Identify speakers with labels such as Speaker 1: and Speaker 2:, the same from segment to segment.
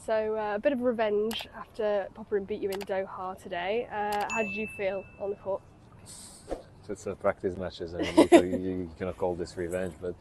Speaker 1: So a bit of revenge after Popperin beat you in Doha today. How did you feel on the court?
Speaker 2: It's a practice matches. I mean, you cannot call this revenge, but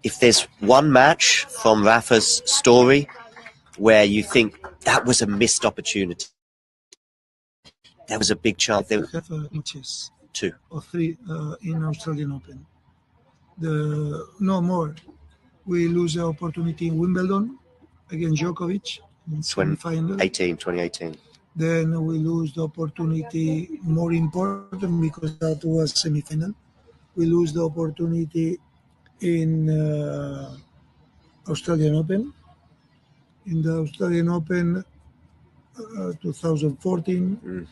Speaker 3: if there's one match from Rafa's story where you think that was a missed opportunity, there was a big chance.
Speaker 4: There have matches,
Speaker 3: 2
Speaker 4: or 3 in Australian Open. No more. We lose the opportunity in Wimbledon against Djokovic in semi-final.
Speaker 3: 2018.
Speaker 4: Then we lose the opportunity, more important because that was semi-final. We lose the opportunity in Australian Open. In the Australian Open 2014,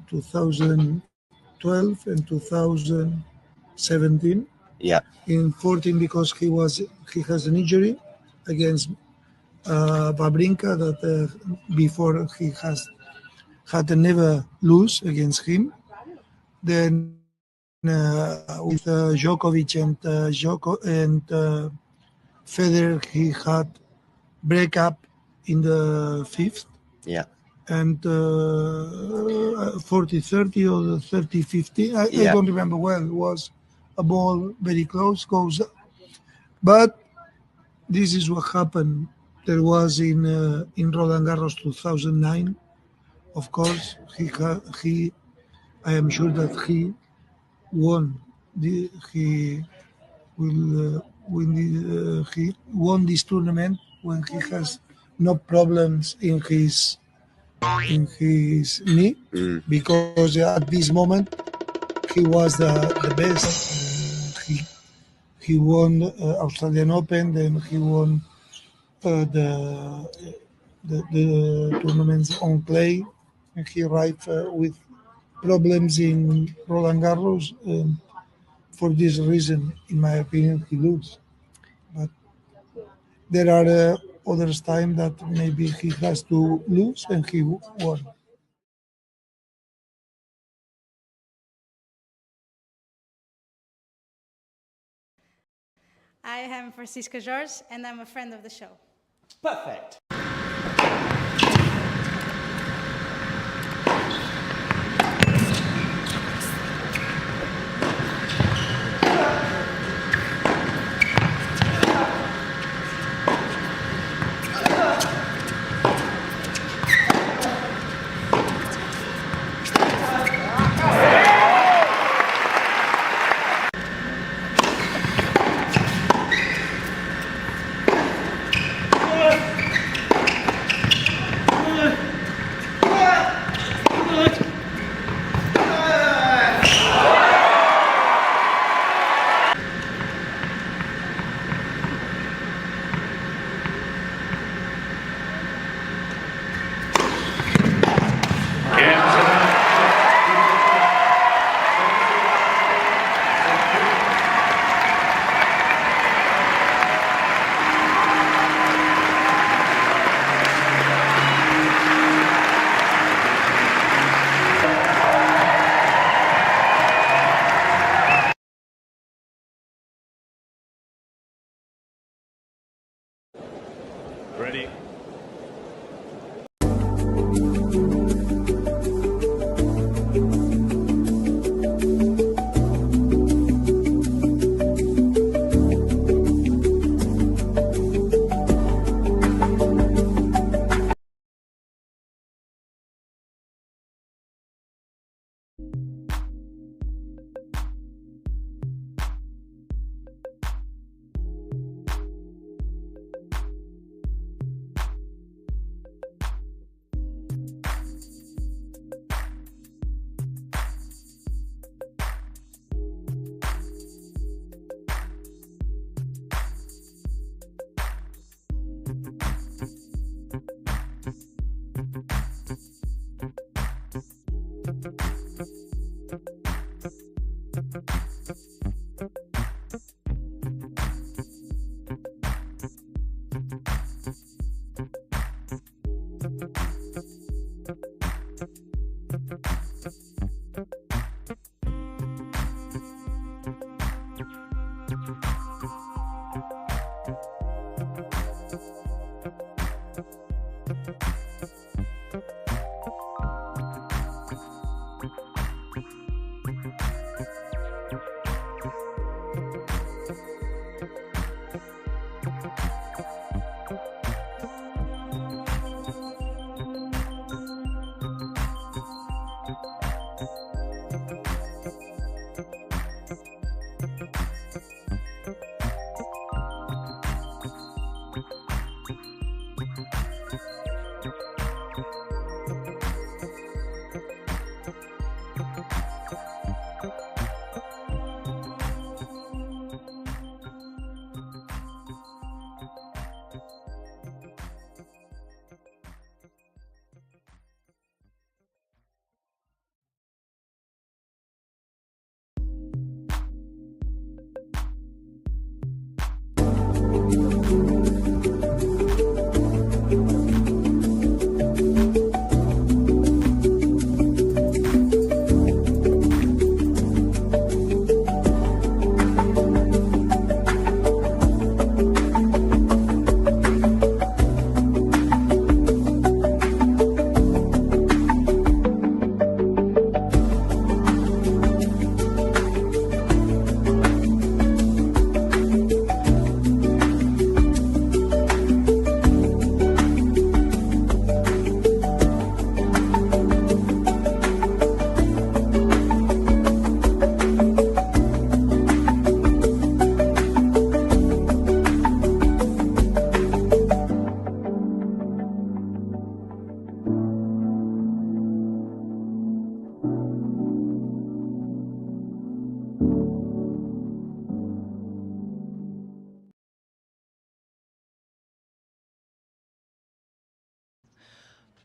Speaker 4: 2012 and 2017.
Speaker 3: Yeah.
Speaker 4: In 14 because he has an injury against Babrinka that before he had never lose against him. Then with Djokovic and Federer, he had breakup in the 5th.
Speaker 3: Yeah.
Speaker 4: And 40-30 or the 30-50, I don't remember well. It was a ball very close, goes up. But this is what happened. There was in Roland Garros 2009. Of course, I am sure that he won. He won this tournament when he has no problems in his knee, because at this moment he was the best. He won Australian Open, then he won the tournaments on clay, and he arrived with problems in Roland Garros. For this reason, in my opinion, he loses. But there are other times that maybe he has to lose and he won.
Speaker 5: I am Francisca Jorge, and I'm a friend of the show.
Speaker 3: Perfect.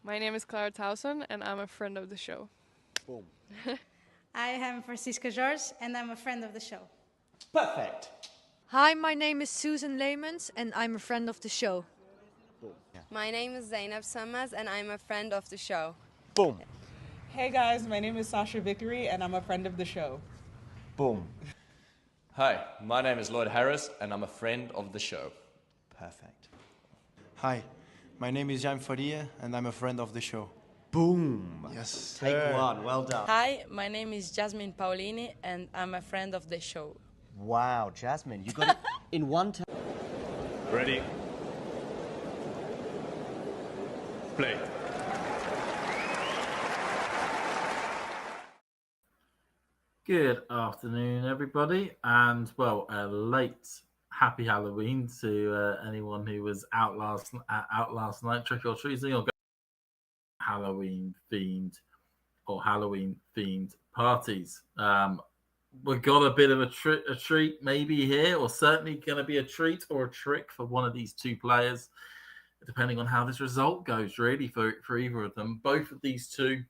Speaker 1: My name is Clara Towson, and I'm a friend of the show.
Speaker 3: Boom.
Speaker 5: I am Francisca George, and I'm a friend of the show.
Speaker 3: Perfect.
Speaker 6: Hi, my name is Susan Leemans and I'm a friend of the show.
Speaker 7: My name is Zainab Sammaz and I'm a friend of the show.
Speaker 3: Boom.
Speaker 8: Hey guys, my name is Sasha Vickery and I'm a friend of the show.
Speaker 3: Boom.
Speaker 9: Hi, my name is Lloyd Harris and I'm a friend of the show.
Speaker 3: Perfect.
Speaker 10: Hi, my name is Jan Faria and I'm a friend of the show.
Speaker 3: Boom.
Speaker 10: Yes.
Speaker 3: Take one. Well done.
Speaker 11: Hi, my name is Jasmine Paulini and I'm a friend of the show.
Speaker 3: Wow, Jasmine, you got it in one time.
Speaker 12: Ready? Play.
Speaker 13: Good afternoon, everybody, and well, a late happy Halloween to anyone who was out last night trick or treating or Halloween themed parties. We've got a bit of a treat maybe here, or certainly going to be a treat or a trick for one of these two players, depending on how this result goes. Really, for either of them, both of these two,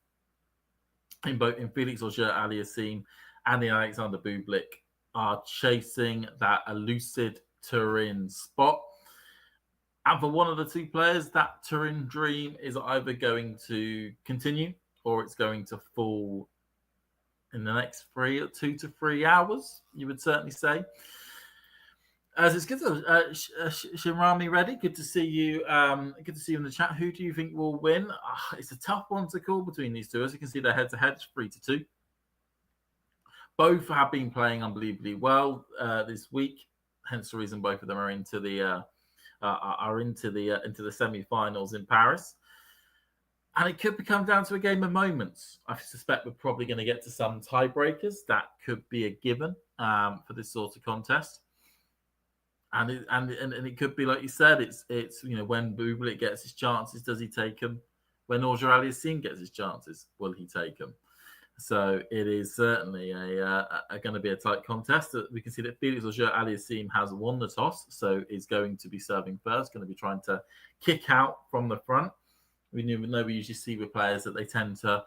Speaker 13: in Felix Auger-Aliassime and in Alexander Bublik, are chasing that elusive Turin spot. And for one of the two players, that Turin dream is either going to continue or it's going to fall in the next 2 to 3 hours, you would certainly say. As it's good to Shimrami ready. Good to see you. Good to see you in the chat. Who do you think will win? It's a tough one to call between these two. As you can see, they're head-to-head, 3-2. Both have been playing unbelievably well this week. Hence the reason both of them are into the semi-finals in Paris. And it could come down to a game of moments. I suspect we're probably going to get to some tiebreakers. That could be a given for this sort of contest. And it could be, like you said, it's when Bublik gets his chances, does he take them? When Auger-Aliassime gets his chances, will he take them? So it is certainly going to be a tight contest. We can see that Felix Auger-Aliassime has won the toss, so is going to be serving first, going to be trying to kick out from the front. We usually see with players that they tend to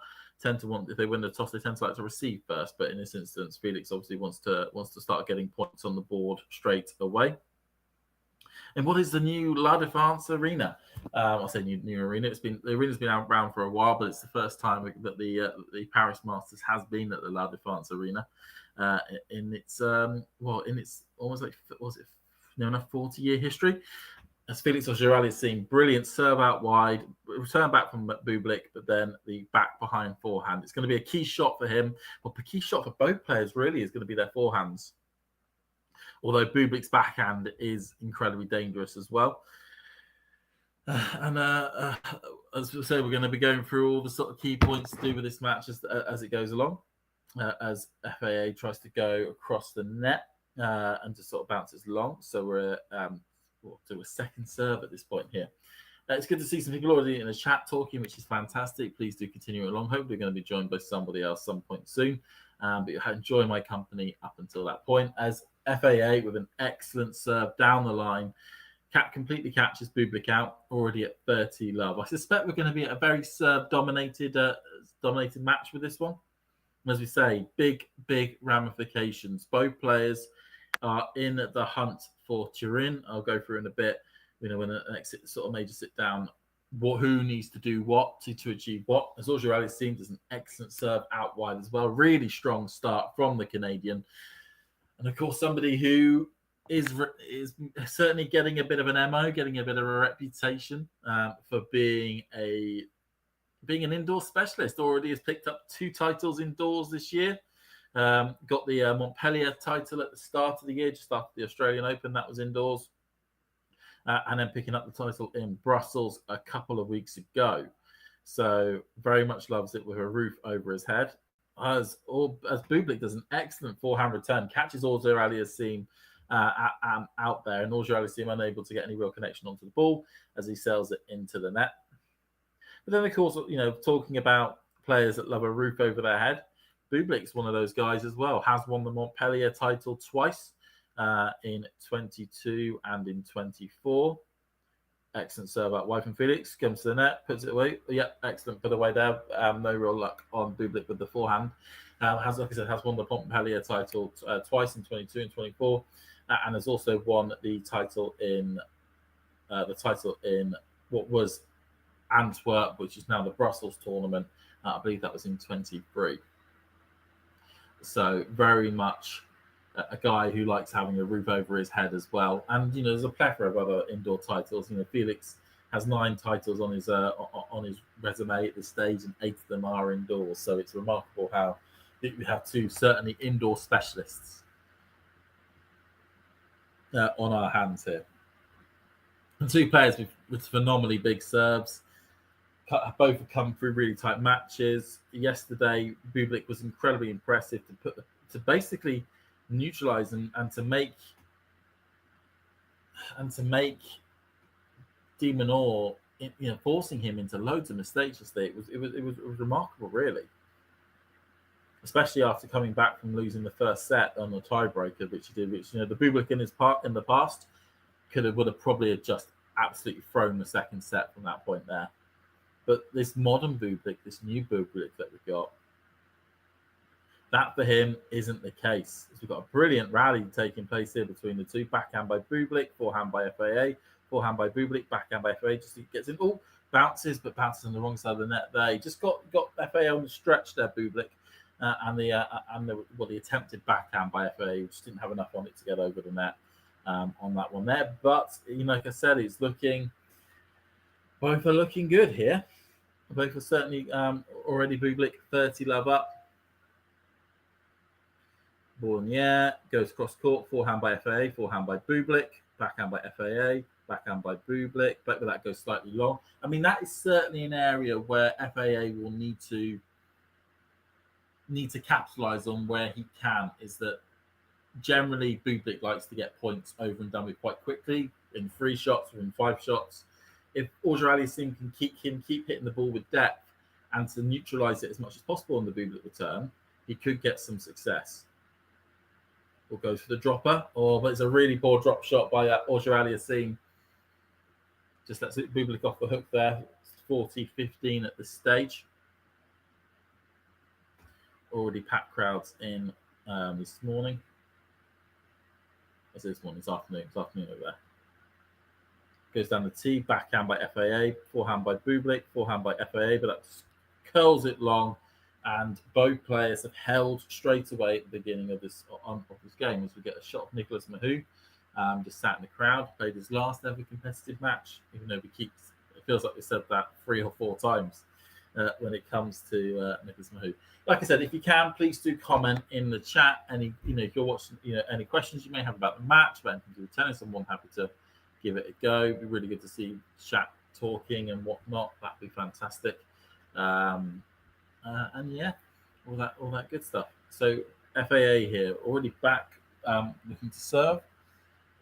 Speaker 13: want, if they win the toss, they tend to like to receive first. But in this instance, Felix obviously wants to start getting points on the board straight away. And what is the new La Défense Arena? I'll say new arena. The arena's been around for a while, but it's the first time that the Paris Masters has been at the La Défense Arena in its almost like, was it near enough 40-year history? As Felix Auger-Aliassime, brilliant serve out wide, return back from Bublik, but then the back behind forehand. It's going to be a key shot for him. Well, the key shot for both players really is going to be their forehands. Although Bublik's backhand is incredibly dangerous as well. As we say, we're going to be going through all the sort of key points to do with this match as it goes along. As FAA tries to go across the net and just sort of bounces along. So we'll do a second serve at this point here. It's good to see some people already in the chat talking, which is fantastic. Please do continue along. Hopefully, we're going to be joined by somebody else some point soon. But enjoy my company up until that point. As FAA with an excellent serve down the line, completely catches Bublik out, already at 30 love. I suspect we're going to be at a very serve-dominated match with this one. As we say, big ramifications. Both players are in the hunt for Turin. I'll go through in a bit, when the next sort of major sit down, who needs to do what to achieve what. As Auger-Aliassime does an excellent serve out wide as well. Really strong start from the Canadian. And of course, somebody who is certainly getting a bit of an MO, getting a bit of a reputation for being an indoor specialist. Already has picked up 2 titles indoors this year. Got the Montpellier title at the start of the year, just after the Australian Open. That was indoors. And then picking up the title in Brussels a couple of weeks ago. So very much loves it with a roof over his head. As Bublik does an excellent forehand return, catches Auger-Aliassime out there, and Auger-Aliassime unable to get any real connection onto the ball as he sails it into the net. But then, of course, talking about players that love a roof over their head, Bublik's one of those guys as well. Has won the Montpellier title twice in 22 and in 24. Excellent serve out wide from Felix. Comes to the net, puts it away. Yep, excellent put away there. No real luck on Bublik with the forehand. Like I said, has won the Montpellier title twice in 22 and 24, and has also won the title in what was Antwerp, which is now the Brussels tournament. I believe that was in 23. So very much a guy who likes having a roof over his head as well. And there's a plethora of other indoor titles. Felix has 9 titles on his resume at this stage, and 8 of them are indoors. So it's remarkable how we have 2 certainly indoor specialists on our hands here. And 2 players with phenomenally big serves. Both have come through really tight matches. Yesterday, Bublik was incredibly impressive to basically neutralize and to make de Minaur, forcing him into loads of mistakes yesterday. It was remarkable, really. Especially after coming back from losing the first set on the tiebreaker, which he did. Which the Bublik in the past would have probably just absolutely thrown the second set from that point there. But this modern Bublik, this new Bublik that we've got, that for him isn't the case. We've got a brilliant rally taking place here between the 2. Backhand by Bublik, forehand by FAA, forehand by Bublik, backhand by FAA. Just gets in, bounces on the wrong side of the net there. He just got FAA on the stretch there, Bublik, and the attempted backhand by FAA, just didn't have enough on it to get over the net on that one there. But like I said, both are looking good here. Both are certainly already Bublik 30 love up. Ball in the air, goes cross court, forehand by FAA, forehand by Bublik, backhand by FAA, backhand by Bublik, but that goes slightly long. I mean, that is certainly an area where FAA will need to capitalize on where he can. Is that generally Bublik likes to get points over and done with quite quickly in 3 shots or in 5 shots. If Auger-Aliassime can keep hitting the ball with depth and to neutralize it as much as possible on the Bublik return, he could get some success. Or goes for the dropper, but it's a really poor drop shot by Auger-Aliassime. Just lets it Bublik off the hook there. It's 40-15 at this stage. Already packed crowds in this morning. This afternoon over there. Goes down the tee, backhand by FAA, forehand by Bublik, forehand by FAA, but that just curls it long. And both players have held straight away at the beginning of this game. As we get a shot of Nicolas Mahut, just sat in the crowd, played his last ever competitive match, even though it feels like we said that 3 or 4 times when it comes to Nicolas Mahut. Like I said, if you can, please do comment in the chat. If you're watching, any questions you may have about the match, about anything to do with tennis, I'm more than happy to give it a go. It'd be really good to see chat talking and whatnot. That'd be fantastic. And yeah, all that good stuff. So FAA here, already back, looking to serve.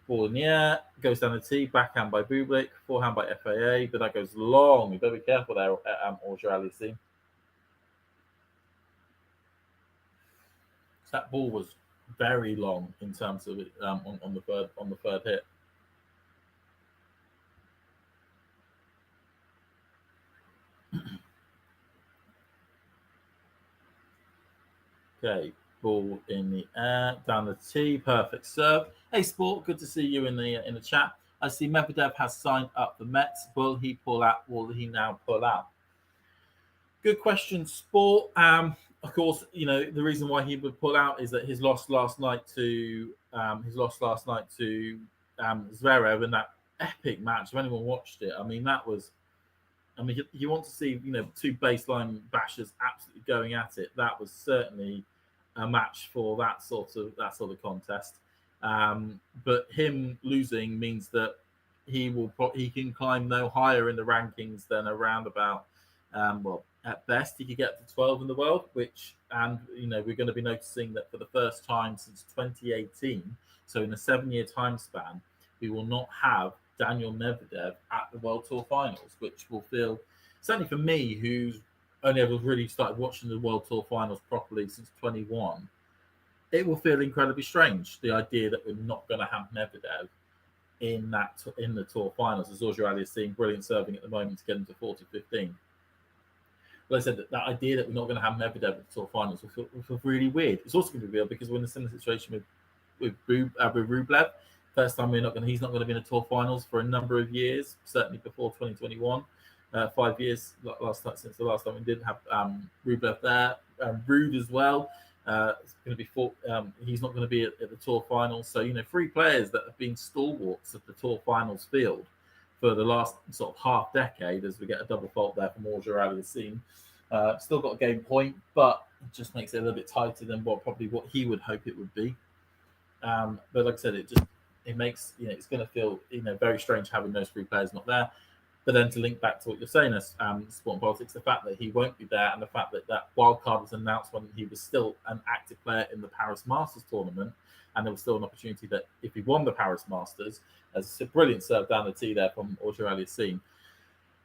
Speaker 13: Ball in the air, goes down the tee, backhand by Bublik, forehand by FAA, but that goes long. You better be careful there, Auger-Aliassime. That ball was very long in terms of it on the third hit. Okay, ball in the air, down the tee, perfect serve. Hey, Sport, good to see you in the chat. I see Medvedev has signed up the Mets. Will he pull out? Will he now pull out? Good question, Sport. Of course, the reason why he would pull out is that his loss last night to Zverev in that epic match. If anyone watched it, that was. You want to see, 2 baseline bashers absolutely going at it. That was certainly a match for that sort of contest. But him losing means that he can climb no higher in the rankings than around about, at best he could get to 12 in the world. We're going to be noticing that for the first time since 2018, so in a 7-year time span, we will not have Daniel Medvedev at the World Tour Finals, which will feel, certainly for me, who's only ever really started watching the World Tour Finals properly since 21, it will feel incredibly strange, the idea that we're not going to have Medvedev in the Tour Finals, as Auger-Aliassime brilliant serving at the moment to get into 40-15. But I said that idea that we're not going to have Medvedev at the Tour Finals will feel really weird. It's also going to be real because we're in a similar situation with Rublev. First time he's not going to be in a Tour Finals for a number of years, certainly before 2021. 5 years since the last time we did have Rublev there. Rude as well. It's going to be he's not going to be at the Tour Finals. So 3 players that have been stalwarts of the Tour Finals field for the last sort of half decade, as we get a double fault there from Auger-Aliassime. Still got a game point, but it just makes it a little bit tighter than what he would hope it would be. But like I said, it makes it's going to feel very strange having those 3 players not there. But then to link back to what you're saying as Sport and Politics, the fact that he won't be there and the fact that wild card was announced when he was still an active player in the Paris Masters tournament, and there was still an opportunity that if he won the Paris Masters, as a brilliant serve down the tee there from Auger-Aliassime,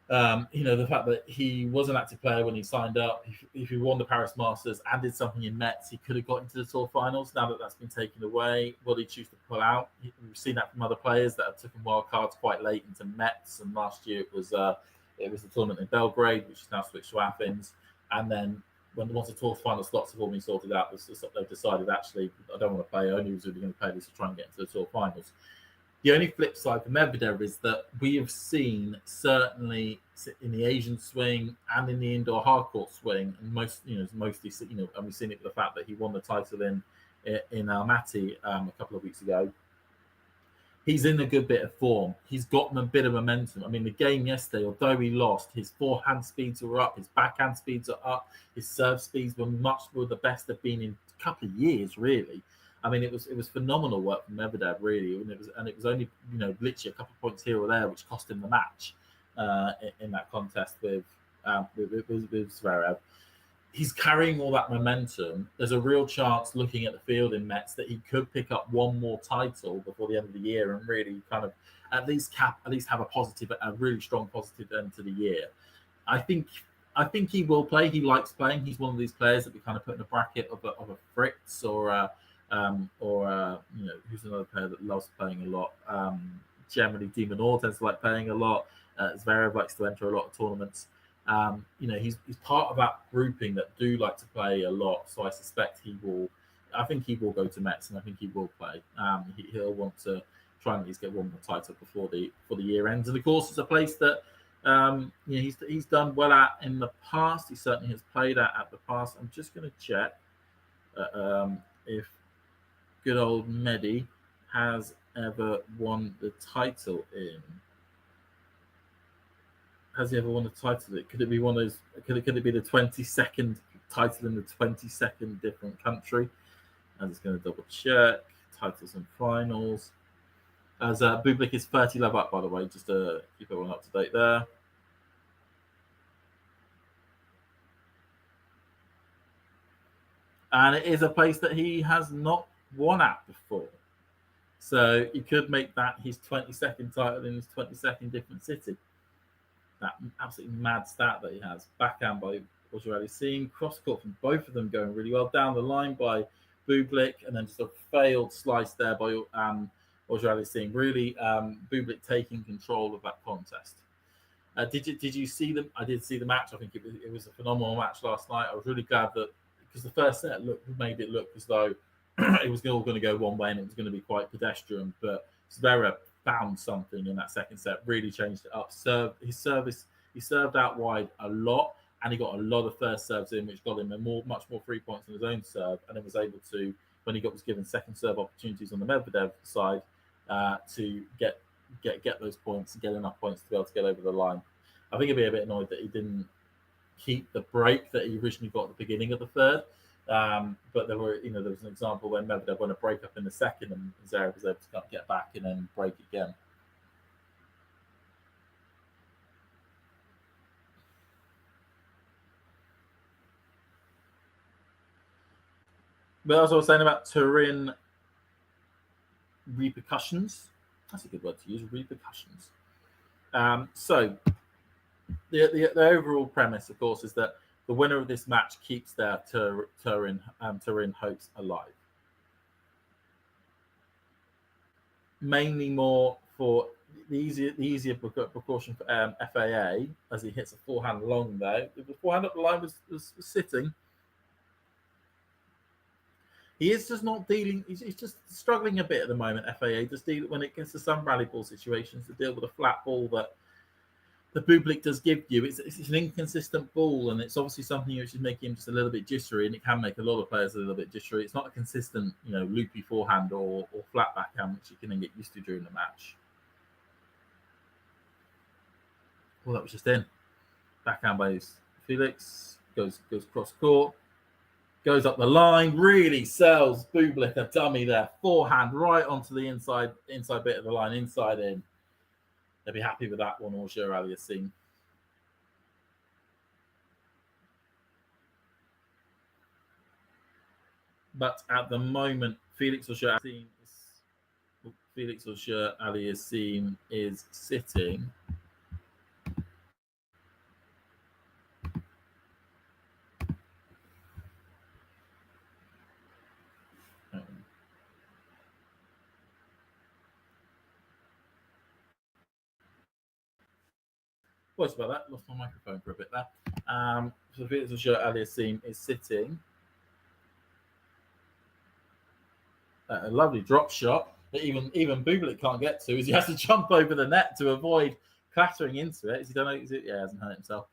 Speaker 13: the fact that he was an active player when he signed up, if he won the Paris Masters and did something in Metz, he could have got into the Tour Finals. Now that that's been taken away, will he choose to pull out? We've seen that from other players that have taken wild cards quite late into Metz, and last year it was the tournament in Belgrade, which is now switched to Athens. And then once the Tour Final slots have all been sorted out, they've decided actually I don't want to play. Only was really going to play this to try and get into the Tour Finals. The only flip side for Medvedev is that we have seen, certainly in the Asian swing and in the indoor hardcourt swing, and mostly, and we've seen it with the fact that he won the title in Almaty a couple of weeks ago. He's in a good bit of form. He's gotten a bit of momentum. The game yesterday, although he lost, his forehand speeds were up, his backhand speeds are up, his serve speeds were the best they've been in a couple of years, really. It was phenomenal work from Medvedev, really, and it was only literally a couple of points here or there which cost him the match in that contest with Zverev. He's carrying all that momentum. There's a real chance, looking at the field in Metz, that he could pick up one more title before the end of the year and really kind of at least have a really strong positive end to the year. I think he will play. He likes playing. He's one of these players that we kind of put in a bracket of a Fritz or who's another player that loves playing a lot. Generally, De Minaur tends to like playing a lot. Zverev likes to enter a lot of tournaments. He's part of that grouping that do like to play a lot. So I suspect I think he will go to Metz, and I think he will play. He'll want to try and at least get one more title before the year ends. And of course, it's a place that He's done well at in the past. He certainly has played at the past. I'm just going to check if good old Mehdi has ever won the title in. Has he ever won a title? Could it be one of those? Could it be the 22nd title in the 22nd different country? I'm just going to double check titles and finals. As Bublik is 30 love up, by the way, just to keep everyone up to date there. And it is a place that he has not won at before. So he could make that his 22nd title in his 22nd different city. That absolutely mad stat that he has. Backhand by Auger-Aliassime, cross court from both of them going really well. Down the line by Bublik, and then just a failed slice there by Auger-Aliassime. Really, Bublik taking control of that contest. Did you see them? I did see the match. I think it was a phenomenal match last night. I was really glad that because the first set made it look as though it was all going to go one way and it was going to be quite pedestrian, but Zverev found something in that second set, really changed it up. He served out wide a lot, and he got a lot of first serves in, which got him much more 3 points on his own serve, and then was able to, when he was given second serve opportunities on the Medvedev side, to get those points and get enough points to be able to get over the line. I think he'd be a bit annoyed that he didn't keep the break that he originally got at the beginning of the third. But there was an example when Medvedev won a break up in the second, and Zverev was able to get back and then break again. But as I was saying about Turin repercussions, that's a good word to use, repercussions. So the overall premise, of course, is that the winner of this match keeps their Turin hopes alive. Mainly more for the easier precaution for FAA, as he hits a forehand long there. If the forehand up the line was sitting, he is just not dealing. He's just struggling a bit at the moment. FAA just when it gets to some rally ball situations to deal with a flat ball that the Bublik does give you. It's an inconsistent ball, and it's obviously something which is making him just a little bit jittery, and it can make a lot of players a little bit jittery. It's not a consistent, loopy forehand or flat backhand, which you can then get used to during the match. Well, that was just in. Backhand by Felix. Goes cross court. Goes up the line. Really sells Bublik a dummy there. Forehand right onto the inside bit of the line, inside in. They'll be happy with that one, Auger-Aliassime. But at the moment, Felix Auger-Aliassime is sitting What's about that? Lost my microphone for a bit there. So Felix Auger-Aliassime is sitting at a lovely drop shot that even Bublik can't get to, as he has to jump over the net to avoid clattering into it. Has he done it? He hasn't hurt himself.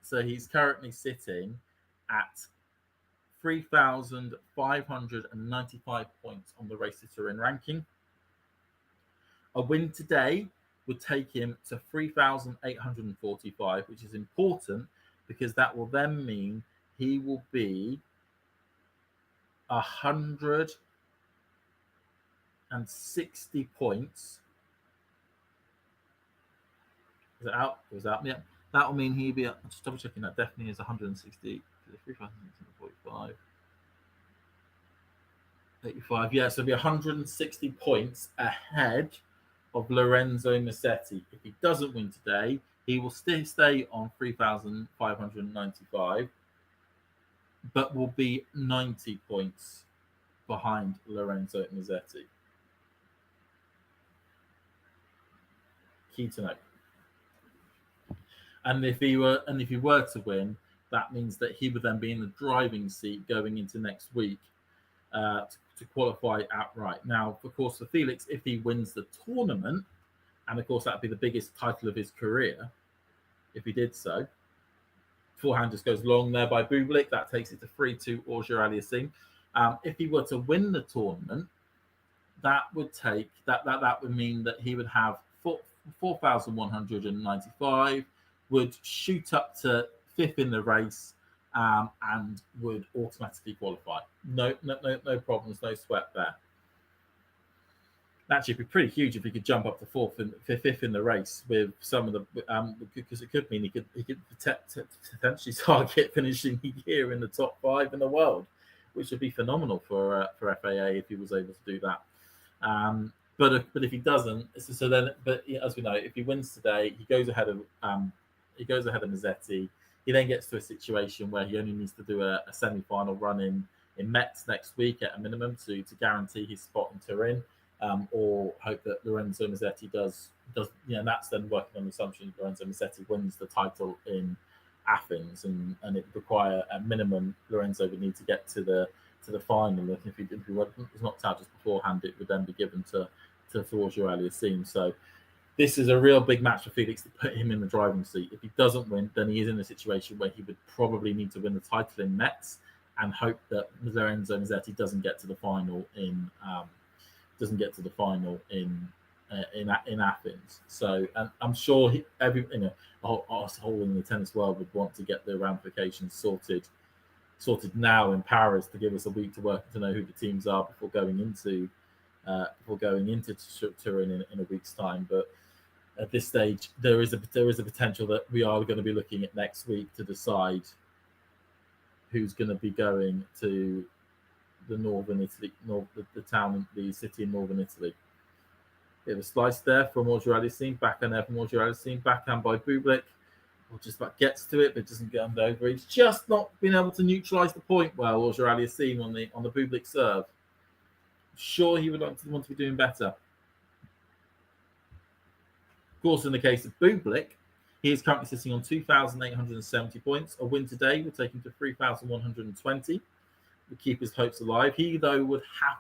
Speaker 13: So he's currently sitting at 3,595 points on the Race to Turin ranking. A win today would take him to 3,845, which is important because that will then mean he will be 160 points. Is it out? It was out. Yeah. That will mean he'll be, I'm just double checking that definitely is 160, 3,645. 85, yeah, so it'll be 160 points ahead of Lorenzo Musetti. If he doesn't win today, he will still stay on 3,595, but will be 90 points behind Lorenzo Musetti. Key to note. And if he were to win, that means that he would then be in the driving seat going into next week to qualify outright. Now, of course, for Felix, if he wins the tournament and of course that'd be the biggest title of his career if he did so. Forehand just goes long there by Bublik. That takes it to 3-2 Auger-Aliassime. If he were to win the tournament, that would mean that he would have 4,195, would shoot up to 5th in the race, and would automatically qualify. No problems, no sweat there. Actually, it'd be pretty huge if he could jump up to 5th in the race with some of the because it could mean he could potentially target finishing the year in the top 5 in the world, which would be phenomenal for FAA if he was able to do that. But if he doesn't, but as we know, if he wins today, he goes ahead of Mazzetti. He then gets to a situation where he only needs to do a semi-final run in Metz next week at a minimum to guarantee his spot in Turin. Or hope that Lorenzo Mazzetti does. That's then working on the assumption that Lorenzo Mazzetti wins the title in Athens, and it would require a minimum. Lorenzo would need to get to the final. If he was knocked out just beforehand, it would then be given to Auger-Aliassime. So this is a real big match for Felix to put him in the driving seat. If he doesn't win, then he is in a situation where he would probably need to win the title in Metz and hope that Lorenzo Mazzetti doesn't get to the final in Athens. So, and I'm sure a whole in the tennis world would want to get the ramifications sorted now in Paris to give us a week to work to know who the teams are before going into Turin in a week's time. But at this stage, there is a potential that we are going to be looking at next week to decide who's going to be going to the northern Italy, the city in northern Italy. Bit of a slice there from Auger-Aliassime, backhand there from Auger-Aliassime, backhand by Bublik. Just about gets to it, but doesn't get over. He's just not been able to neutralise the point well, Auger-Aliassime on the Bublik serve. Sure, he would want to be doing better. Of course, in the case of Bublik, he is currently sitting on 2,870 points. A win today will take him to 3,120. Would keep his hopes alive. He, though, would have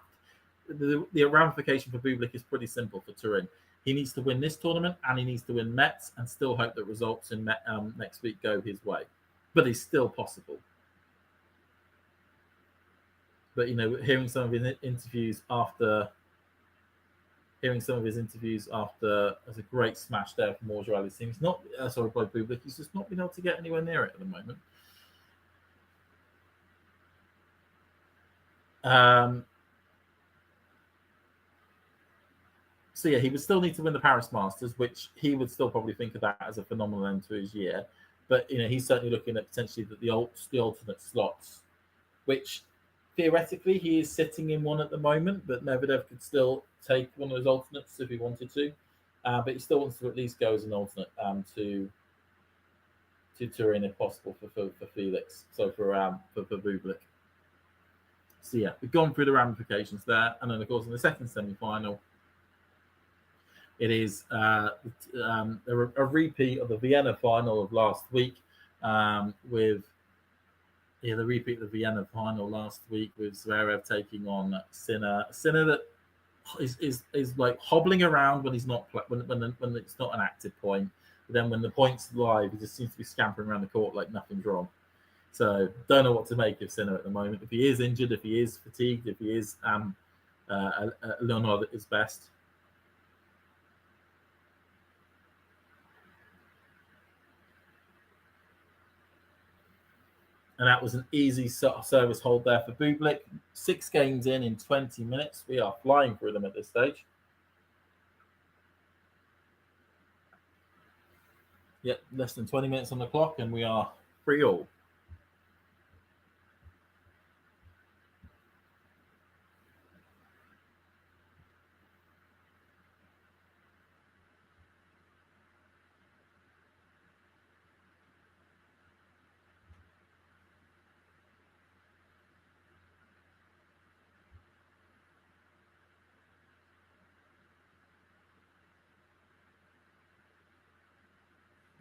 Speaker 13: the ramification for Bublik is pretty simple for Turin. He needs to win this tournament and he needs to win Metz and still hope that results in next week go his way. But it's still possible. But hearing some of his interviews after as a great smash there from Auger-Aliassime. He's not by Bublik. He's just not been able to get anywhere near it at the moment. So yeah, he would still need to win the Paris Masters, which he would still probably think of that as a phenomenal end to his year. But he's certainly looking at potentially the alternate slots, which theoretically he is sitting in one at the moment. But Medvedev could still take one of those alternates if he wanted to. But he still wants to at least go as an alternate to Turin if possible for Felix. So for Bublik. So yeah, we've gone through the ramifications there, and then of course in the second semi-final, it is a repeat of the Vienna final of last week, with the repeat of the Vienna final last week with Zverev taking on Sinner. Sinner that is like hobbling around when he's not when it's not an active point, but then when the point's live, he just seems to be scampering around the court like nothing's wrong. So don't know what to make of Sinner at the moment. If he is injured, if he is fatigued, if he is Leonard at his best. And that was an easy service hold there for Bublik. 6 games in 20 minutes. We are flying through them at this stage. Yep, less than 20 minutes on the clock, and we are 3-all.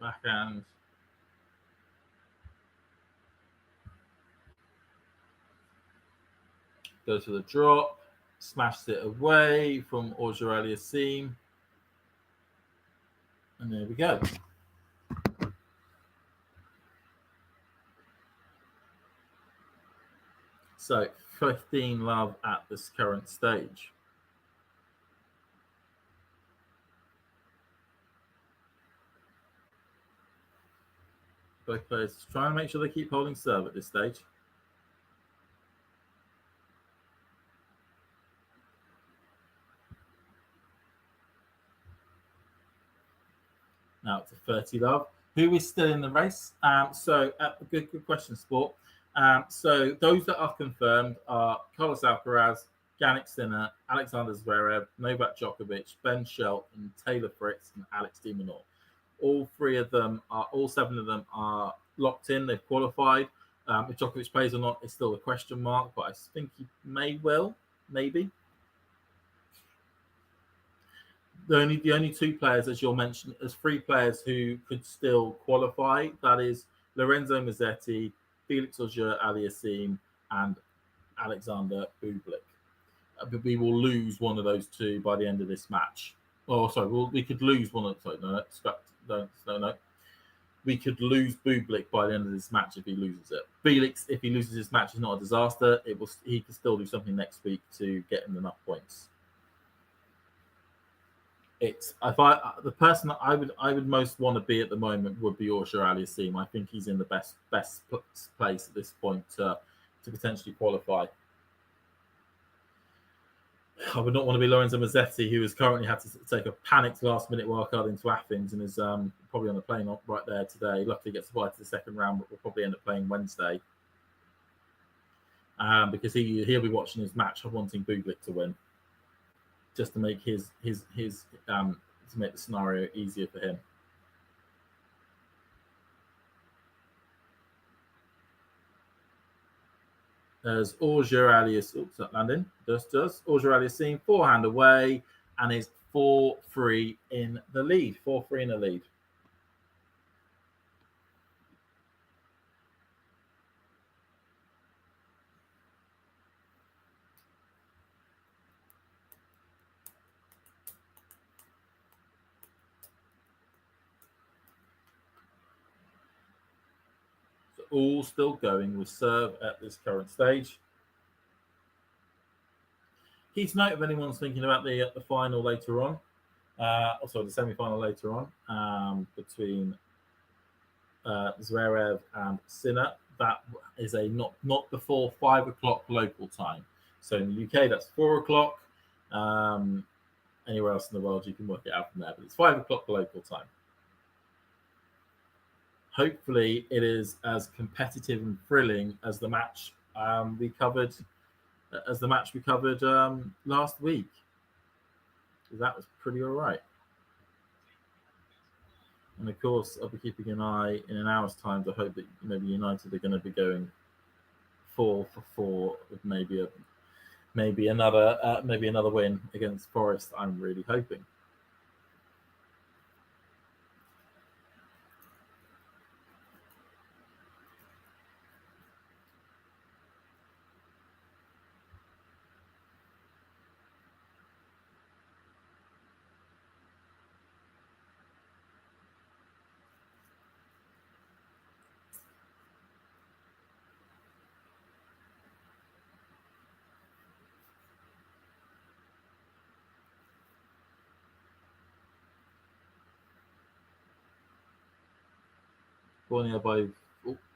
Speaker 13: Backhand. Goes for the drop. Smashes it away from Auger-Aliassime. And there we go. So 15 love at this current stage. Both players try and make sure they keep holding serve at this stage. Now it's a 30 love. Who is still in the race? Good question, Sport. So those that are confirmed are Carlos Alcaraz, Jannik Sinner, Alexander Zverev, Novak Djokovic, Ben Shelton, Taylor Fritz, and Alex de Minaur. All seven of them are locked in. They've qualified. If Djokovic plays or not is still a question mark, but I think he maybe. The only two players, as you'll mention, as three players who could still qualify. That is Lorenzo Musetti, Felix Auger-Aliassime, and Alexander Bublik. But we will lose one of those two by the end of this match. Oh, sorry, we could lose one of. Sorry, no. We could lose Bublik by the end of this match if he loses it. Felix, if he loses this match, is not a disaster. He can still do something next week to get him enough points. The person that I would most want to be at the moment would be Auger-Aliassime. I think he's in the best place at this point to potentially qualify. I would not want to be Lorenzo Musetti, who has currently had to take a panicked last-minute wildcard into Athens and is probably on the plane right there today. Luckily, gets invited to the second round, but will probably end up playing Wednesday because he'll be watching his match, wanting Bublik to win, just to make his to make the scenario easier for him. As Auger-Aliassime, Auger-Aliassime, forehand away, and is 4-3 in the lead. 4-3 in the lead. So all still going with serve at this current stage. Key to note if anyone's thinking about the final later on, the semi-final later on between Zverev and Sinner. That is not before 5 o'clock local time. So in the UK, that's 4 o'clock. Anywhere else in the world, you can work it out from there, but it's 5 o'clock local time. Hopefully, it is as competitive and thrilling as the match we covered. Last week. That was pretty all right. And of course, I'll be keeping an eye in an hour's time to hope that maybe United are going to be going 4 for 4 with maybe another win against Forest. I'm really hoping.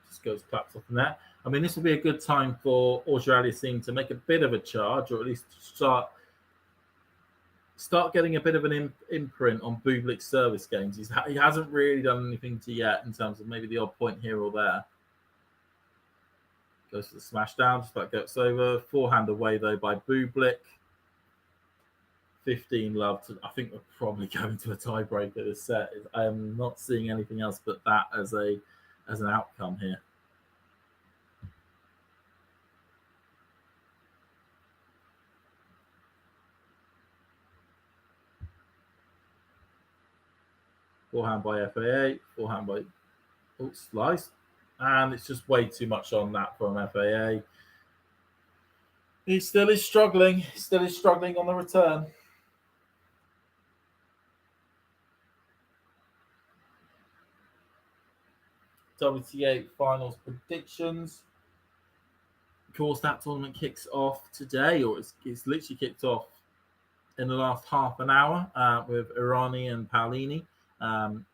Speaker 13: Just goes claps off in there. I mean, this will be a good time for Auger-Aliassime to make a bit of a charge, or at least start getting a bit of an imprint on Bublik's service games. He hasn't really done anything yet in terms of maybe the odd point here or there. Goes for the smash down, just about gets over. Forehand away though by Bublik. 15 love. I think we're probably going to a tiebreaker this set. I am not seeing anything else but that as an outcome here. Forehand by FAA. Forehand by slice. And it's just way too much on that from FAA. He still is struggling. He still is struggling on the return. WTA finals predictions. Of course, that tournament kicks off today, or it's literally kicked off in the last half an hour with Irani and Paolini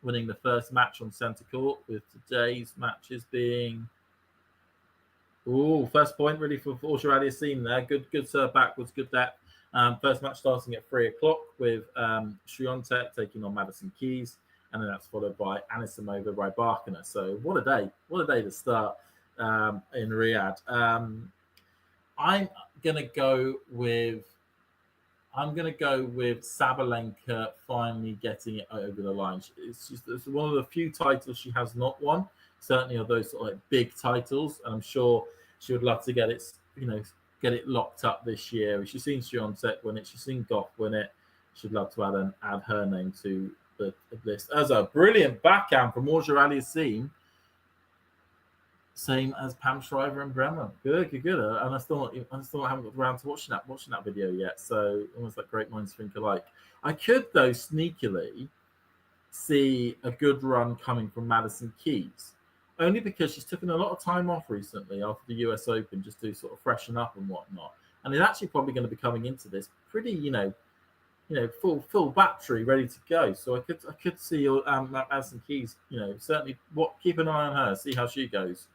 Speaker 13: winning the first match on centre court, with today's matches being first point really for Auger-Aliassime there. Good serve backwards, good depth. First match starting at 3:00 with Swiatek taking on Madison Keys, and then that's followed by Anisimova Rybakina. So what a day to start in Riyadh. I'm gonna go with Sabalenka finally getting it over the line. It's one of the few titles she has not won. Certainly of those sort of like big titles, and I'm sure she would love to get it, get it locked up this year. She's seen Swiatek win it, she's seen Goff win it. She'd love to add her name to the list. As a brilliant backhand from Auger-Aliassime, same as Pam Shriver and Bremer. Good. And I still haven't got around to watching that video yet. So almost like great minds think alike. I could though sneakily see a good run coming from Madison Keys, only because she's taken a lot of time off recently after the US Open just to sort of freshen up and whatnot, and is actually probably going to be coming into this pretty, full battery, ready to go. So I could see Madison Keys, certainly keep an eye on her, see how she goes